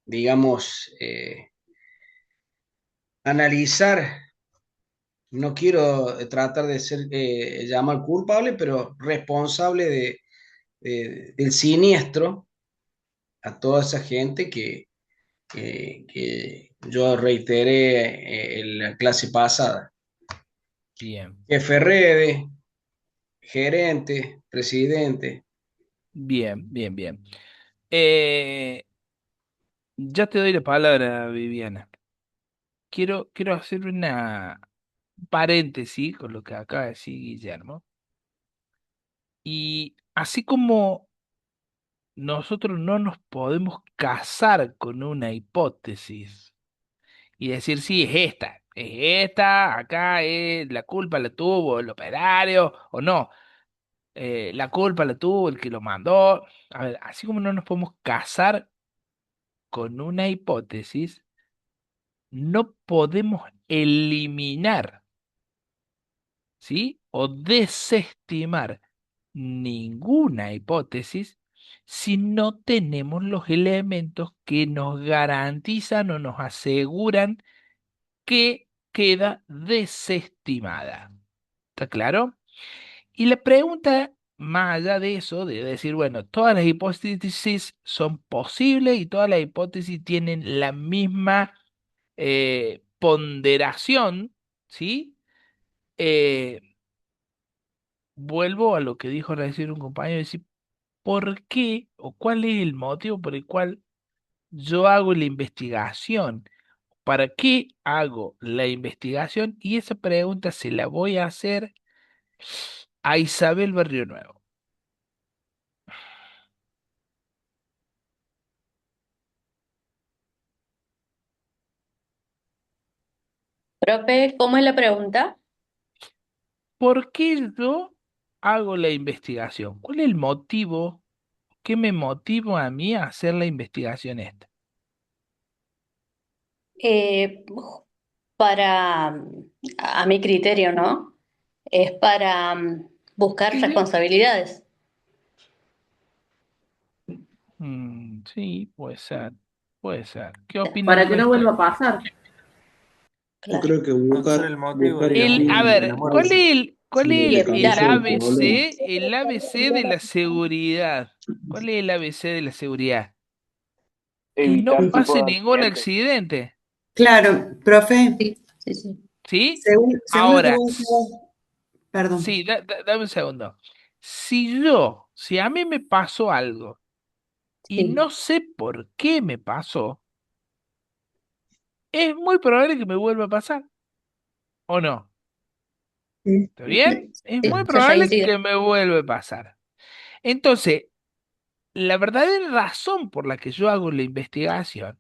digamos, analizar. No quiero tratar de ser llamar culpable, pero responsable del siniestro a toda esa gente que yo reiteré en la clase pasada.
Bien,
Jefe Rede, gerente, presidente.
bien, bien, bien. Eh, ya te doy la palabra, Viviana. Quiero hacer una paréntesis con lo que acaba de decir Guillermo. Y así como nosotros no nos podemos casar con una hipótesis y decir, sí, es esta, acá es, la culpa la tuvo el operario, o no, la culpa la tuvo el que lo mandó. A ver, así como no nos podemos casar con una hipótesis, no podemos eliminar, ¿sí? O desestimar ninguna hipótesis si no tenemos los elementos que nos garantizan o nos aseguran que queda desestimada. ¿Está claro? Y la pregunta, más allá de eso, de decir, bueno, todas las hipótesis son posibles y todas las hipótesis tienen la misma ponderación, ¿sí? Eh, vuelvo a lo que dijo recién un compañero, decir, ¿por qué o cuál es el motivo por el cual yo hago la investigación? ¿Para qué hago la investigación? Y esa pregunta se la voy a hacer a Isabel Barrio Nuevo.
Profe, ¿cómo es la pregunta?
¿Por qué yo hago la investigación? ¿Cuál es el motivo? ¿Qué me motiva a mí a hacer la investigación esta?
Eh, para, a mi criterio, ¿no? Es para buscar
Sí, sí.
responsabilidades.
Sí, puede ser, puede ser. ¿Qué opina el
Para que no
resto?
vuelva a pasar.
Yo
Claro.
creo que
Conocer el motivo,
buscar
digamos,
A
así
de la
ver,
muerte.
¿cuál
sí,
es
Y
la
el
causa
evitar.
del problema.
ABC? El ABC de la seguridad. ¿Cuál es el ABC de la seguridad? Que no
Evitar
pase
tipos de
ningún
accidentes.
accidente,
Claro, profe,
Sí, sí, sí.
¿sí?
según lo que
Ahora,
vos decías, perdón.
sí, dame un segundo. Si a mí me pasó algo y
Sí.
no sé por qué me pasó, es muy probable que me vuelva a pasar, ¿o no? ¿Está bien? Es muy
Sí, se
probable
reincide.
que me vuelva a pasar. Entonces, la verdadera razón por la que yo hago la investigación,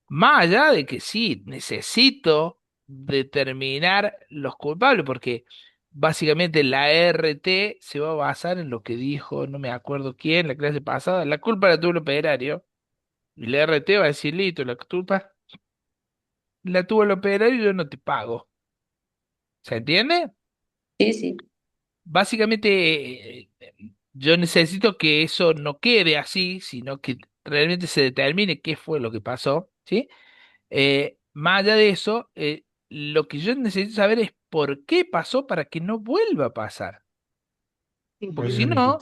más allá de que sí, necesito determinar los culpables, porque básicamente la RT se va a basar en lo que dijo, no me acuerdo quién, la clase pasada, la culpa la tuvo el operario, y la RT va a decir, listo, la culpa la tuvo el operario y yo no te pago. ¿Se entiende?
Sí, sí.
Básicamente, yo necesito que eso no quede así, sino que realmente se determine qué fue lo que pasó, ¿sí? Más allá de eso, lo que yo necesito saber es por qué pasó para que no vuelva a pasar. Porque si no,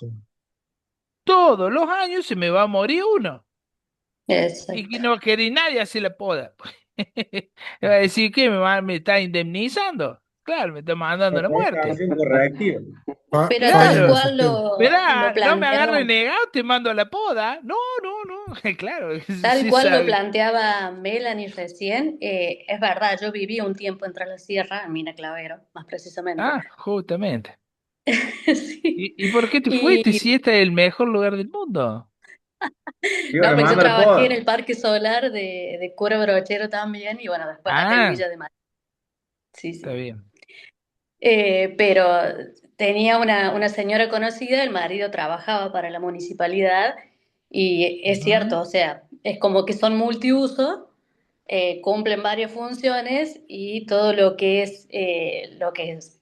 todos los años se me va a morir uno. Y
Exacto.
que no va a querer nadie hacer la poda. Me va a decir que me está indemnizando. Claro, me está mandando a la muerte.
Sanción correctiva.
Fa-
Pero
falla
tal
en el
cual
sistema.
lo
Esperá, no me agarre
planteaba,
negado, te mando a la poda. No, no, no. Claro,
tal
sí
cual lo
sabe.
planteaba Melanie recién, es verdad, yo viví un tiempo en Tras la Sierra, en Mina Clavero, más precisamente.
Ah, justamente.
Sí.
¿Y por qué te fuiste
Y
si este es el mejor lugar del mundo?
Iban
no,
a
porque yo
mandar
trabajé en
poda.
el Parque Solar de Cura Brochero también, y bueno, después acá en
Ah,
Villa de María. Sí,
está
sí.
bien.
Pero tenía una señora conocida, el marido trabajaba para la municipalidad, y es
Ujú.
cierto, o sea, es como que son multiusos, cumplen varias funciones y todo lo que es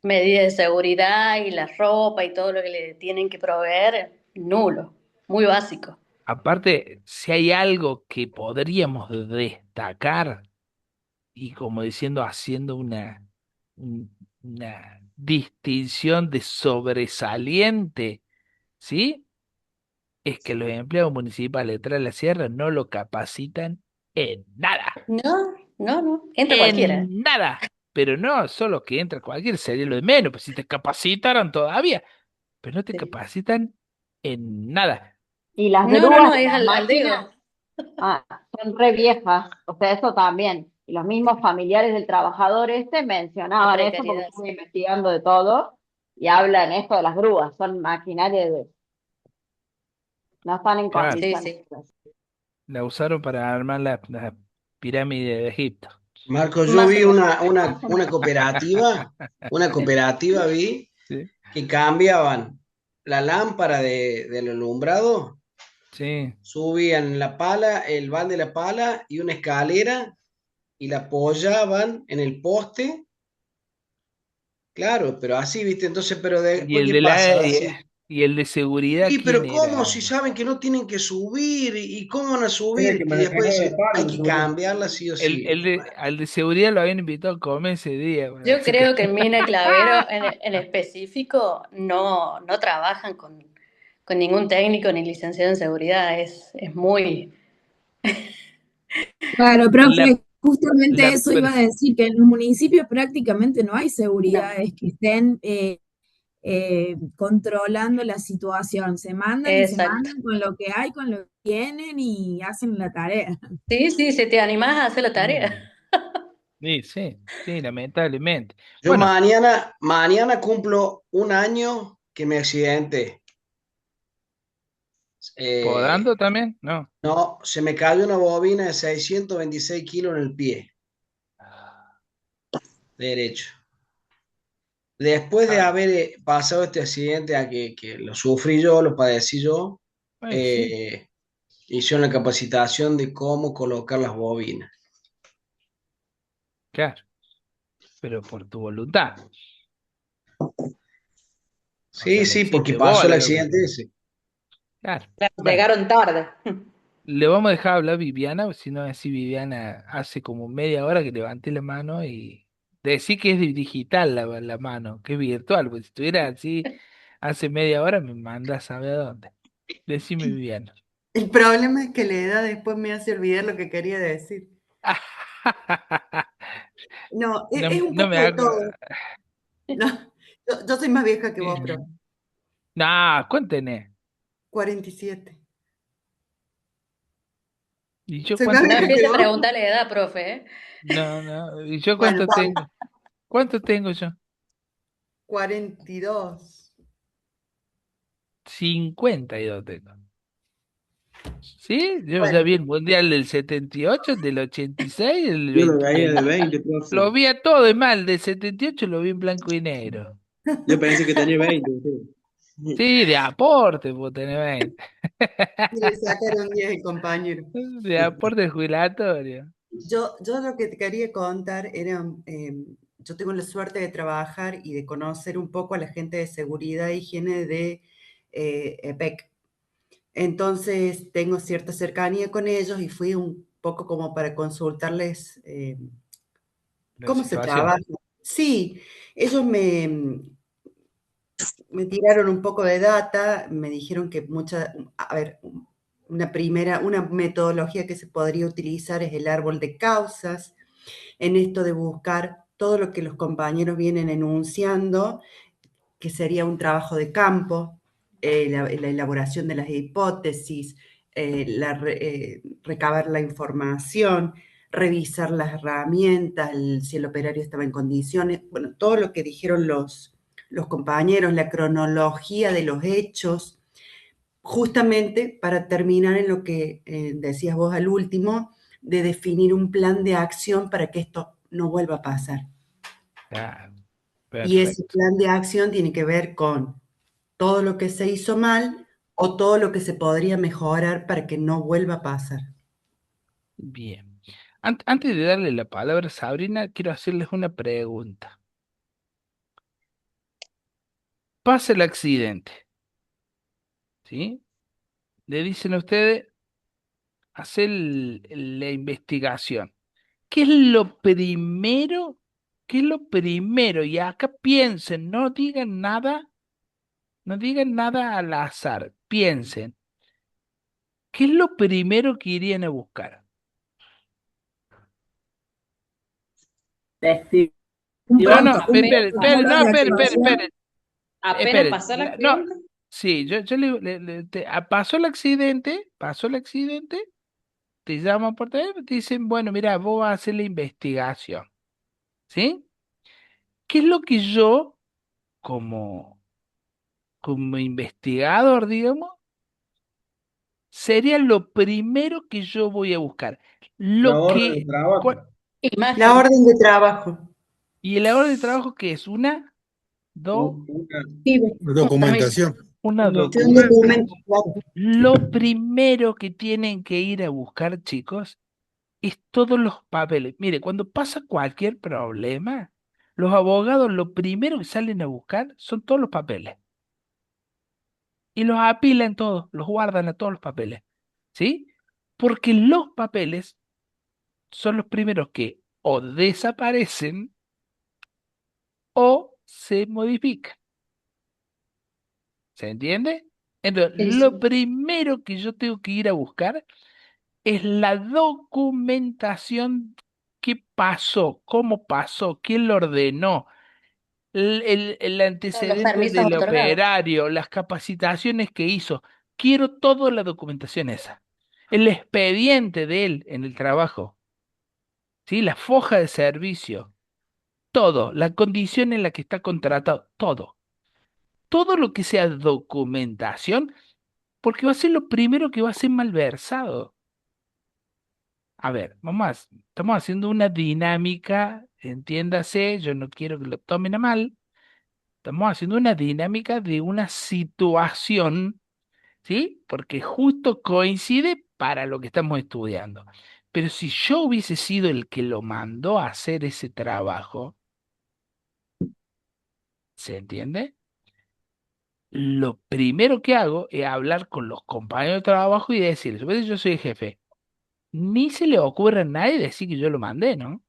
medidas de seguridad y la ropa y todo lo que le tienen que proveer, nulo, muy básico.
Aparte, si hay algo que podríamos destacar, y como diciendo, haciendo una distinción de sobresaliente, ¿sí? Es que los empleados municipales detrás de la sierra no lo capacitan en nada.
No, no, no, entra cualquiera.
En nada. Pero no solo que entra cualquiera, sería lo de menos, pues si te capacitaran todavía, pero no te
Sí.
capacitan en nada.
Y las
No, no,
grúas
no,
de
es
las
al dedo.
máquinas son re viejas, o sea, eso también. Y los mismos familiares del trabajador
La
mencionaban eso porque
precariedad.
estuve investigando de todo y hablan esto de las grúas, son maquinarias de, no están en
Claro,
Sí,
condiciones.
sí.
la usaron para armar la pirámide de Egipto.
Marco, yo
Más
vi
o menos.
una cooperativa vi
Sí,
que cambiaban la lámpara del alumbrado,
sí.
subían la pala, el balde de la pala y una escalera y la apoyaban en el poste, claro, pero así, ¿viste? Entonces, pero
Y
después,
el
¿qué
de
pasa? Así.
y el de seguridad,
Sí,
¿quién
pero ¿cómo
era?
si saben que no tienen que subir y cómo van a
Tiene
subir?
que
Y después
mantener el
dicen, hay
palo,
que
seguro.
cambiarla sí o sí.
Al de seguridad lo habían invitado a comer ese día. Bueno,
Yo
así que
creo que en Mina Clavero en específico no trabajan con ningún técnico ni licenciado en seguridad. Es muy...
Claro,
la,
profe, justamente
la
eso iba a decir, que en los municipios prácticamente no hay
No,
seguridades que estén controlando la situación. Se mandan y se
exacto.
mandan con lo que hay, con lo que tienen y hacen la tarea.
Sí, sí, si te animás a hacer la tarea.
sí, sí, sí, lamentablemente.
Yo
Bueno,
mañana cumplo un año que me accidenté.
¿podando también? No.
No, se me cayó una bobina de 626 kilos en el pie derecho. Después de
Ah,
haber pasado este accidente, a que lo sufrí yo, lo padecí yo,
ay, sí,
eh, hicieron la capacitación de cómo colocar las bobinas.
claro, pero por tu voluntad. O
Sí,
sea, le
sí, porque
hiciste
pasó el
bola, lo que...
accidente ese.
Claro, bueno.
Llegaron tarde.
Le vamos a dejar hablar a Viviana, si no así Viviana hace como media hora que levanté la mano y decir que es digital la mano, que es virtual, porque si estuviera así hace media hora me manda a saber a dónde. Decime Viviana.
El problema es que la edad después me hace olvidar lo que quería decir. No,
No,
es un
no me
poco de
hago.
todo. No, yo soy más vieja que vos, pero
No, cuéntenme.
47.
¿Y yo
Soy más
cuánto
No
vieja
tengo?
que
empiece a
vos.
preguntarle la edad, profe, ¿eh?
No, no. ¿Y yo
Bueno,
cuánto
vamos,
tengo? ¿Cuánto tengo yo?
42.
52 tengo. ¿Sí? Yo ya
Bueno,
vi el Mundial del 78, del 86, del
Yo lo
20,
veía de 20, profe.
lo vi a todo de mal, del 78 lo vi en blanco y negro.
Yo pensé que tenía 20. Sí.
Sí, de aporte, puedo tener 20.
y le sacaron 10 el compañero.
De aporte jubilatorio.
Yo lo que te quería contar era, yo tengo la suerte de trabajar y de conocer un poco a la gente de seguridad e higiene de EPEC. Entonces tengo cierta cercanía con ellos y fui un poco como para consultarles
La
cómo se
situación.
trabaja. Sí, ellos me tiraron un poco de data, me dijeron que a ver, una metodología que se podría utilizar es el árbol de causas, en esto de buscar todo lo que los compañeros vienen enunciando, que sería un trabajo de campo, la elaboración de las hipótesis, recabar la información, revisar las herramientas, si el operario estaba en condiciones, bueno, todo lo que dijeron los compañeros, la cronología de los hechos, justamente para terminar en lo que decías vos al último, de definir un plan de acción para que esto no vuelva a pasar.
Ah,
Y ese
perfecto.
plan de acción tiene que ver con todo lo que se hizo mal o todo lo que se podría mejorar para que no vuelva a pasar.
Bien. Antes de darle la palabra a Sabrina, quiero hacerles una pregunta. Pasa el accidente, ¿sí? Le dicen a ustedes, hacer la investigación. ¿Qué es lo primero? ¿Qué es lo primero? Y acá piensen, no digan nada al azar, piensen. ¿Qué es lo primero que irían a buscar?
Testigos
No, no,
documentos,
espere, no,
la
espere.
actuación.
Apenas
Espere,
pasó el
no,
accidente.
sí, yo pasó el accidente, te llaman por teléfono, te dicen, bueno, mira, vos vas a hacer la investigación, ¿sí? ¿Qué es lo que yo, como, como investigador, digamos, sería lo primero que yo voy a buscar?
La
Lo
orden de
que,
trabajo.
La orden de trabajo.
¿y el orden de trabajo qué es? Una, dos,
Documentación.
una
Un documento, claro.
Lo primero que tienen que ir a buscar, chicos, es todos los papeles. Mire, cuando pasa cualquier problema, los abogados lo primero que salen a buscar son todos los papeles. Y los apilan todos, los guardan a todos los papeles. ¿Sí? Porque los papeles son los primeros que o desaparecen o se modifican. ¿Se entiende? Entonces, lo primero que yo tengo que ir a buscar es la documentación. ¿Qué pasó, quién lo ordenó, el
Los
antecedente
permisos
del
otorgados.
operario, las capacitaciones que hizo. Quiero toda la documentación esa. El expediente de él en el trabajo, ¿sí? La foja de servicio, todo, la condición en la que está contratado, todo. Todo lo que sea documentación, porque va a ser lo primero que va a ser malversado. A ver, estamos haciendo una dinámica, entiéndase, yo no quiero que lo tomen a mal, estamos haciendo una dinámica de una situación, ¿sí? Porque justo coincide para lo que estamos estudiando. Pero si yo hubiese sido el que lo mandó a hacer ese trabajo, ¿se entiende? Lo primero que hago es hablar con los compañeros de trabajo y decirles, "Pues yo soy el jefe, ni se le ocurre a nadie decir que yo lo mandé, ¿no?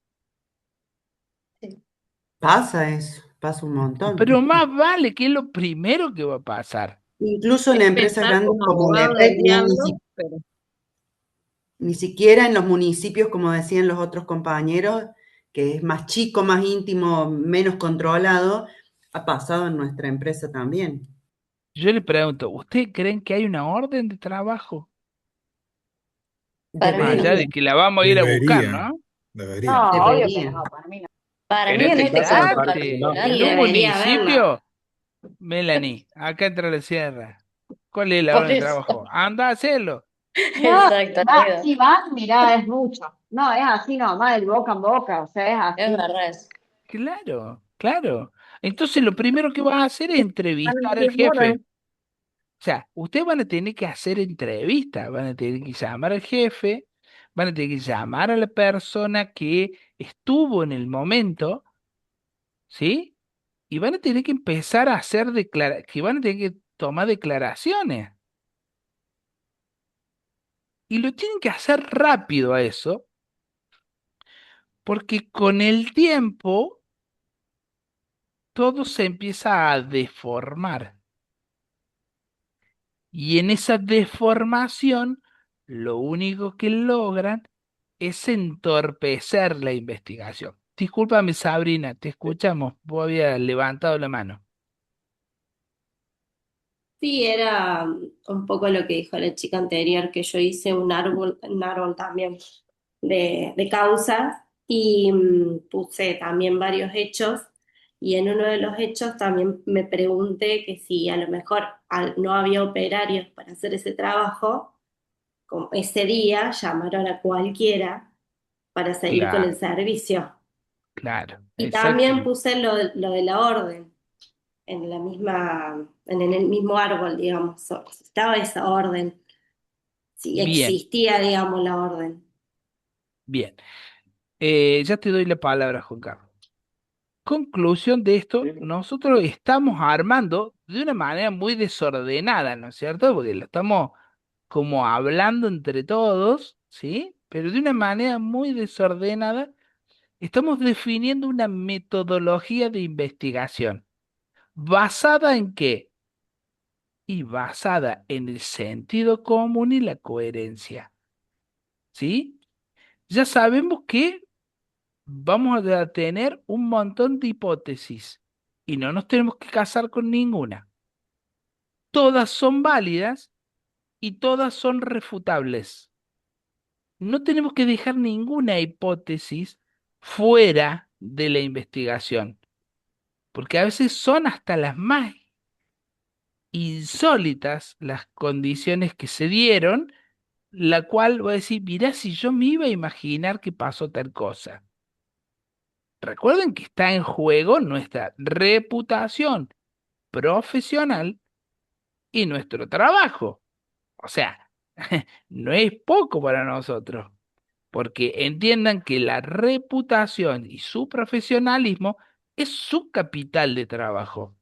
Pasa eso, pasa un montón.
Pero más vale que es lo primero que va a pasar.
Incluso en
Es
empresas
pensar
grandes
como
como la
abogado del
EPEC,
diablo, pero
ni siquiera en los municipios, como decían los otros compañeros, que es más chico, más íntimo, menos controlado, ha pasado en nuestra empresa también.
Yo le pregunto, ¿ustedes creen que hay una orden de trabajo?
Para mí
Más
no.
allá de que la vamos a ir a buscar,
Debería,
¿no?
debería.
No, obvio que
Debería.
no, para mí no.
Para
En
mí en
este
este
caso me
caso en
parece que no.
particular
En
Sí,
un
no.
debería haberla.
municipio, Melanie, acá entra la sierra. ¿Cuál es la
Por
orden de
eso.
trabajo? Anda a hacerlo.
No,
Exacto,
va,
amigo.
si vas, mirá, es mucho. No, es así nomás, el boca en boca, o sea, es
Es
así.
verdad eso.
Claro, claro. Entonces lo primero que vas a hacer es
van en
entrevistar al
10 horas.
jefe. O sea, ustedes van a tener que hacer entrevistas, van a tener que llamar al jefe, van a tener que llamar a la persona que estuvo en el momento, ¿sí? Y van a tener que empezar a hacer que van a tener que tomar declaraciones. Y lo tienen que hacer rápido a eso, porque con el tiempo todo se empieza a deformar. Y en esa deformación, lo único que logran es entorpecer la investigación. Discúlpame, Sabrina, te escuchamos. Vos habías levantado la mano.
Sí, era un poco lo que dijo la chica anterior, que yo hice un árbol también de causas y puse también varios hechos y en uno de los hechos también me pregunté que si a lo mejor no había operarios para hacer ese trabajo, como ese día llamaron a cualquiera para seguir con el
Claro,
servicio.
claro,
Y también
exactamente.
puse lo de la orden en en el mismo árbol, digamos, estaba esa orden, sí,
Bien,
existía, digamos, la orden.
Bien. Ya te doy la palabra, Juan Carlos. Conclusión de esto, nosotros estamos armando de una manera muy desordenada, ¿no es cierto? Porque lo estamos como hablando entre todos, ¿sí? Pero de una manera muy desordenada, estamos definiendo una metodología de investigación. ¿Basada en qué? Y basada en el sentido común y la coherencia, ¿sí? Ya sabemos que vamos a tener un montón de hipótesis y no nos tenemos que casar con ninguna. Todas son válidas y todas son refutables. No tenemos que dejar ninguna hipótesis fuera de la investigación, porque a veces son hasta las más insólitas las condiciones que se dieron, la cual voy a decir, mirá, si yo me iba a imaginar que pasó tal cosa. Recuerden que está en juego nuestra reputación profesional y nuestro trabajo. O sea, no es poco para nosotros, porque entiendan que la reputación y su profesionalismo es su capital de trabajo.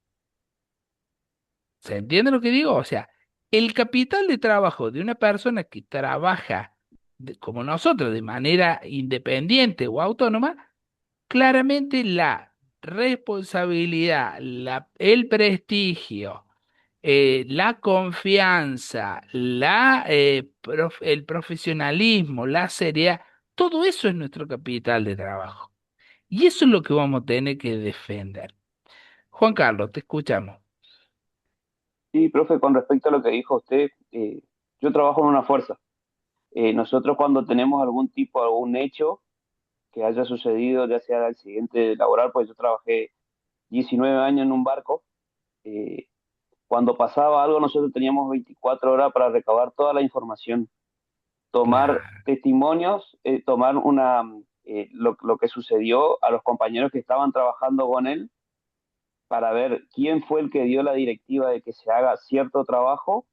¿Se entiende lo que digo? O sea, el capital de trabajo de una persona que trabaja como nosotros, de manera independiente o autónoma, claramente la responsabilidad, el prestigio, la confianza, el profesionalismo, la seriedad, todo eso es nuestro capital de trabajo. Y eso es lo que vamos a tener que defender. Juan Carlos, te escuchamos.
Sí, profe, con respecto a lo que dijo usted, yo trabajo en una fuerza. Nosotros cuando tenemos algún tipo, algún hecho que haya sucedido, ya sea accidente laboral, pues yo trabajé 19 años en un barco. eh, Cuando pasaba algo, nosotros teníamos 24 horas para recabar toda la información, tomar
Claro,
testimonios, tomar lo que sucedió a los compañeros que estaban trabajando con él para ver quién fue el que dio la directiva de que se haga cierto trabajo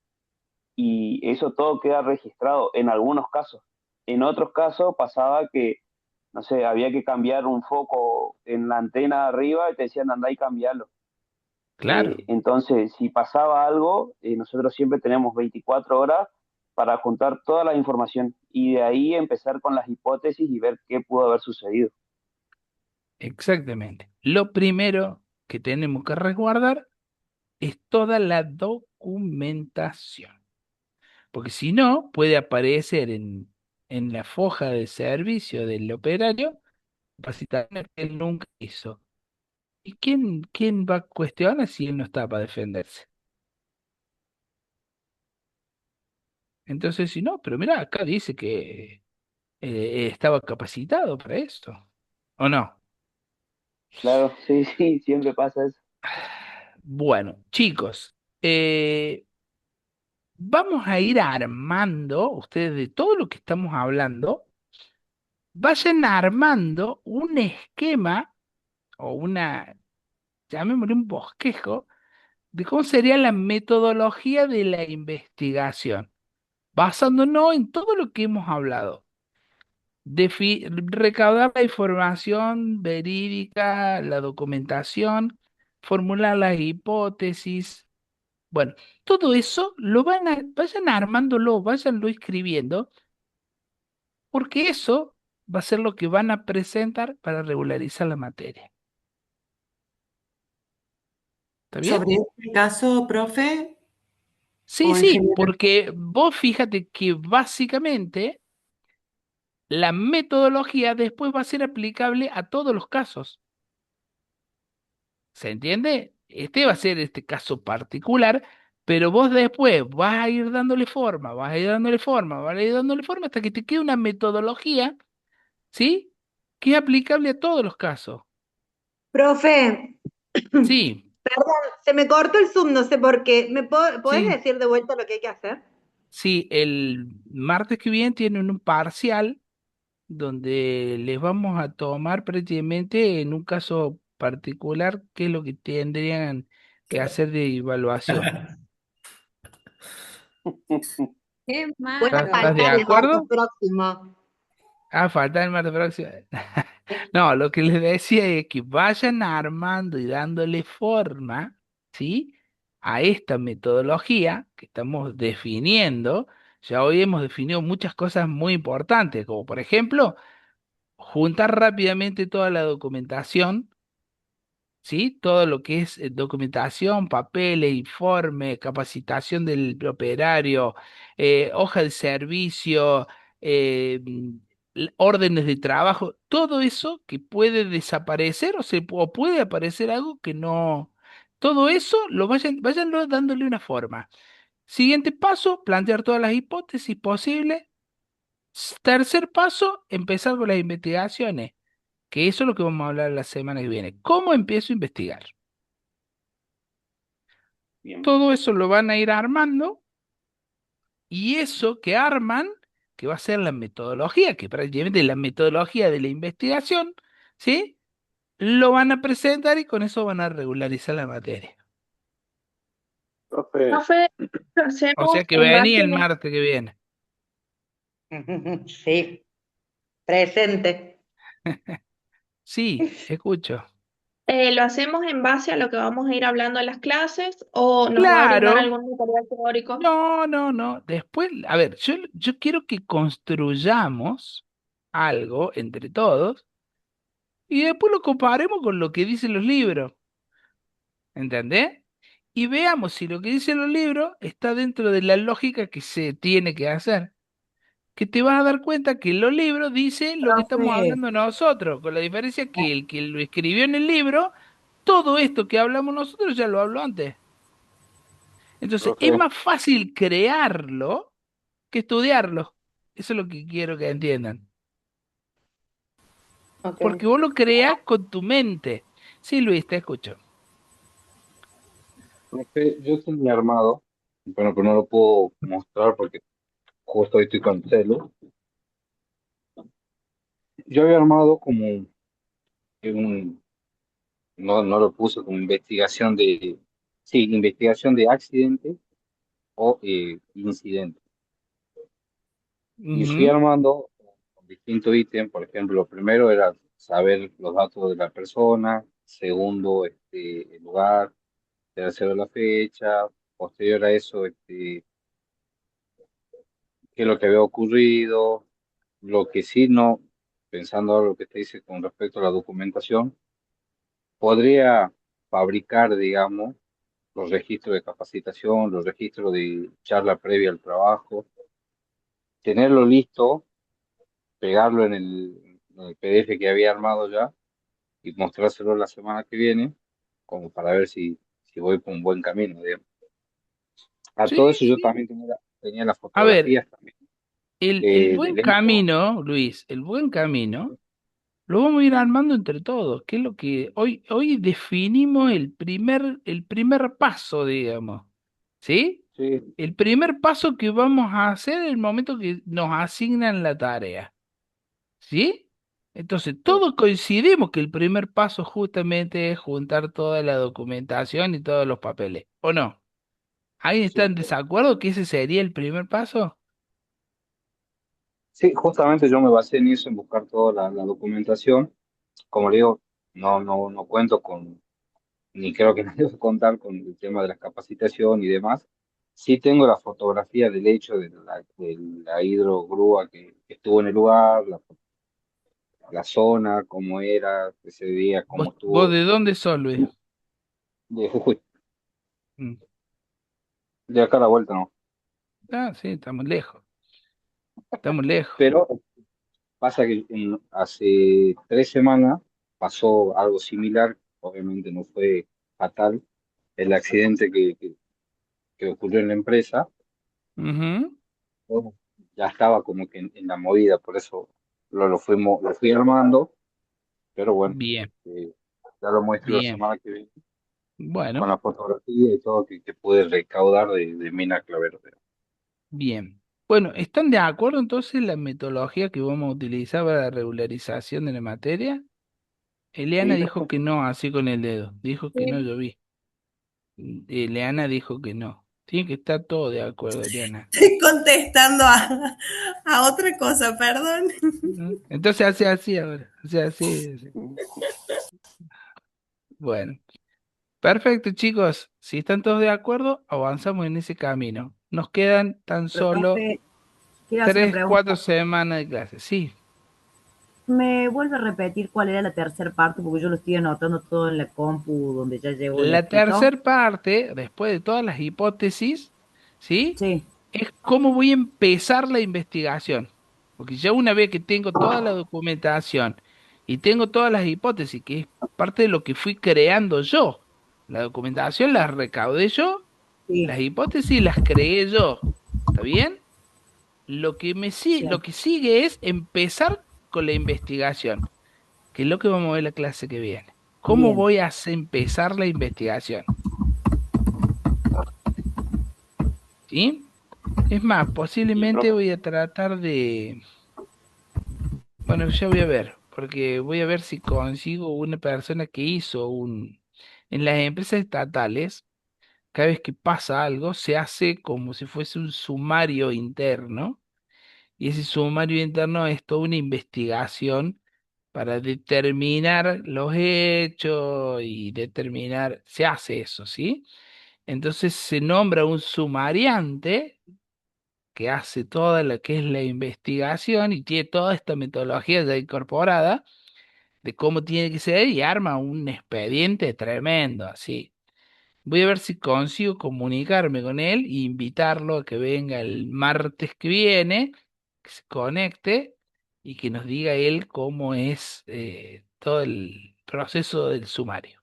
y eso todo queda registrado en algunos casos. En otros casos pasaba que, no sé, había que cambiar un foco en la antena arriba y te decían andá y cambiarlo.
claro,
Entonces, si pasaba algo, nosotros siempre tenemos 24 horas para juntar toda la información y de ahí empezar con las hipótesis y ver qué pudo haber sucedido.
exactamente. Lo primero que tenemos que resguardar es toda la documentación. Porque si no, puede aparecer en la foja de servicio del operario capacitación que él nunca hizo. ¿Y quién va a cuestionar si él no está para defenderse? Entonces, si no, pero mira, acá dice que estaba capacitado para esto, ¿o no?
Claro, sí, sí, siempre pasa eso.
Bueno, chicos, vamos a ir armando, ustedes de todo lo que estamos hablando, vayan armando un esquema o una, llamémosle un bosquejo, de cómo sería la metodología de la investigación, basándonos en todo lo que hemos hablado. Recaudar la información verídica, la documentación, formular las hipótesis. Bueno, todo eso vayan armándolo, váyanlo escribiendo, porque eso va a ser lo que van a presentar para regularizar la materia. ¿Está bien?
Sobre este caso, profe,
Sí,
o en
sí,
general.
porque vos fíjate que básicamente la metodología después va a ser aplicable a todos los casos. ¿Se entiende? Este va a ser este caso particular, pero vos después vas a ir dándole forma, vas a ir dándole forma, vas a ir dándole forma hasta que te quede una metodología, ¿sí? Que es aplicable a todos los casos.
Profe,
Sí,
perdón, se me cortó el Zoom, no sé por qué. ¿Podés
sí,
decir de vuelta lo que hay que hacer?
sí, el martes que viene tienen un parcial donde les vamos a tomar prácticamente en un caso particular qué es lo que tendrían que hacer de evaluación.
Qué
Voy a
malo.
¿Estás de
faltar el martes
acuerdo?
próximo.
Falta el martes próximo. No, lo que les decía es que vayan armando y dándole forma, ¿sí? A esta metodología que estamos definiendo. Ya hoy hemos definido muchas cosas muy importantes, como por ejemplo, juntar rápidamente toda la documentación, ¿sí? Todo lo que es documentación, papeles, informe, capacitación del operario, hoja de servicio, órdenes de trabajo, todo eso que puede desaparecer o puede aparecer algo que no. Todo eso vayanlo dándole una forma. Siguiente paso, plantear todas las hipótesis posibles. Tercer paso, empezar con las investigaciones, que eso es lo que vamos a hablar la semana que viene. ¿Cómo empiezo a investigar?
Bien.
Todo eso lo van a ir armando y eso que arman, que va a ser la metodología, que prácticamente es la metodología de la investigación, ¿sí? Lo van a presentar y con eso van a regularizar la materia.
Profe,
Profe, lo
O sea
hacemos
que
en
vení
base
el martes que viene.
Sí, presente.
Sí, escucho.
¿Lo hacemos en base a lo que vamos a ir hablando en las clases o nos va a brindar
Claro,
algún material teórico?
no. Después, a ver, yo quiero que construyamos algo entre todos y después lo comparemos con lo que dicen los libros, ¿entendés? Y veamos si lo que dicen los libros está dentro de la lógica que se tiene que hacer. Que te vas a dar cuenta que los libros dice lo que estamos
Profe,
hablando nosotros, con la diferencia que el que lo escribió en el libro, todo esto que hablamos nosotros ya lo habló antes. Entonces, es
profe,
más fácil crearlo que estudiarlo. Eso es lo que quiero que entiendan.
Ok.
Porque vos lo creás con tu mente. Sí, Luis, te escucho.
Profe, yo tenía armado, bueno, pero no lo puedo mostrar porque justo hoy estoy con celu. Yo había armado como un, no lo puse como investigación de, sí, investigación de accidente o incidente. Y fui
Ujú,
armando con distintos ítems, por ejemplo, lo primero era saber los datos de la persona, segundo, el lugar, tercero, la fecha, posterior a eso, qué es lo que había ocurrido, lo que sí no, pensando ahora lo que te dice con respecto a la documentación, podría fabricar, digamos, los registros de capacitación, los registros de charla previa al trabajo, tenerlo listo, pegarlo en el PDF que había armado ya y mostrárselo la semana que viene, como para ver si voy por un buen camino, digamos. A
sí,
todo eso yo
sí.
también tenía las
A ver,
fotografías también
el buen
del hecho.
camino, Luis, el buen camino, lo vamos a ir armando entre todos, que es lo que hoy definimos el primer paso, digamos. ¿Sí?
Sí,
El primer paso que vamos a hacer en el momento que nos asignan la tarea. ¿Sí? Entonces, todos coincidimos que el primer paso justamente es juntar toda la documentación y todos los papeles, ¿o no? ¿Alguien está
sí,
en desacuerdo que ese sería el primer paso?
sí, justamente yo me basé en eso, en buscar toda la documentación. Como le digo, no cuento con, ni creo que nadie va a contar con el tema de la capacitación y demás. Sí tengo la fotografía del hecho de la hidrogrúa que estuvo en el lugar, la zona, cómo era ese día,
¿Vos,
cómo
vos
estuvo,
de dónde sos, Luis?
de Jujuy,
Mm.
de acá a la vuelta no.
Ah, sí, estamos lejos. Estamos lejos.
Pero pasa que hace 3 semanas pasó algo similar, obviamente no fue fatal, el accidente que ocurrió en la empresa.
Ujú.
Bueno, ya estaba como que en la movida, por eso lo fui armando, pero bueno,
Bien,
ya lo muestro la
bien.
semana que viene con
Bueno,
la fotografía y todo que pude recaudar de Mina Clavero.
bien. Bueno, ¿están de acuerdo entonces en la metodología que vamos a utilizar para la regularización de la materia? Eliana
Sí,
dijo que no, así con el dedo. Dijo que no,
Sí.
yo vi. Eliana dijo que no. Tiene que estar todo de acuerdo, Eliana.
Estoy contestando a otra cosa, perdón.
Entonces hace así ahora. Hace así. Bueno. Perfecto, chicos. Si están todos de acuerdo, avanzamos en ese camino. Nos quedan tan
Pero,
solo
profe, quiero hacer una
3, 4
pregunta.
semanas de clase. Sí.
¿Me vuelve a repetir cuál era la tercera parte? Porque yo lo estoy anotando todo en la compu donde ya llegó el
La
escrito.
tercera parte, después de todas las hipótesis, ¿sí?
Sí.
Es cómo voy a empezar la investigación. Porque ya una vez que tengo toda la documentación y tengo todas las hipótesis, que es parte de lo que fui creando yo. La documentación la recaudé yo,
Sí.
las hipótesis las creé yo. ¿Está bien? Lo que sigue es empezar con la investigación, que es lo que vamos a ver la clase que viene. ¿Cómo
Bien.
voy a empezar la investigación? ¿Sí? Es más, posiblemente voy a tratar de... Bueno, ya voy a ver, porque voy a ver si consigo una persona que hizo un... En las empresas estatales, cada vez que pasa algo, se hace como si fuese un sumario interno, y ese sumario interno es toda una investigación para determinar los hechos y determinar, se hace eso, ¿sí? Entonces se nombra un sumariante que hace toda lo que es la investigación y tiene toda esta metodología ya incorporada de cómo tiene que ser y arma un expediente tremendo, así. Voy a ver si consigo comunicarme con él e invitarlo a que venga el martes que viene, que se conecte y que nos diga él cómo es todo el proceso del sumario,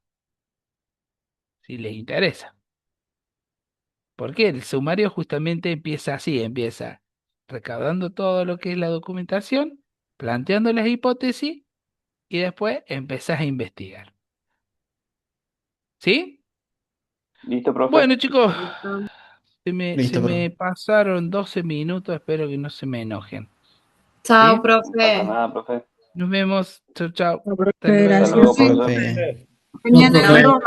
si les interesa. Porque el sumario justamente empieza así, empieza recaudando todo lo que es la documentación, planteando las hipótesis y después empezás a investigar. ¿Sí?
Listo, profe.
Bueno, chicos, se
Listo,
me
profe.
pasaron 12 minutos, espero que no se me enojen.
Chao,
¿Sí?
No pasa
profe.
nada, profe.
Nos vemos. Chau, chau.
Profe,
Hasta luego.
Hasta luego,
gracias.
profesor.
Profe.
Mañana
profe.
luego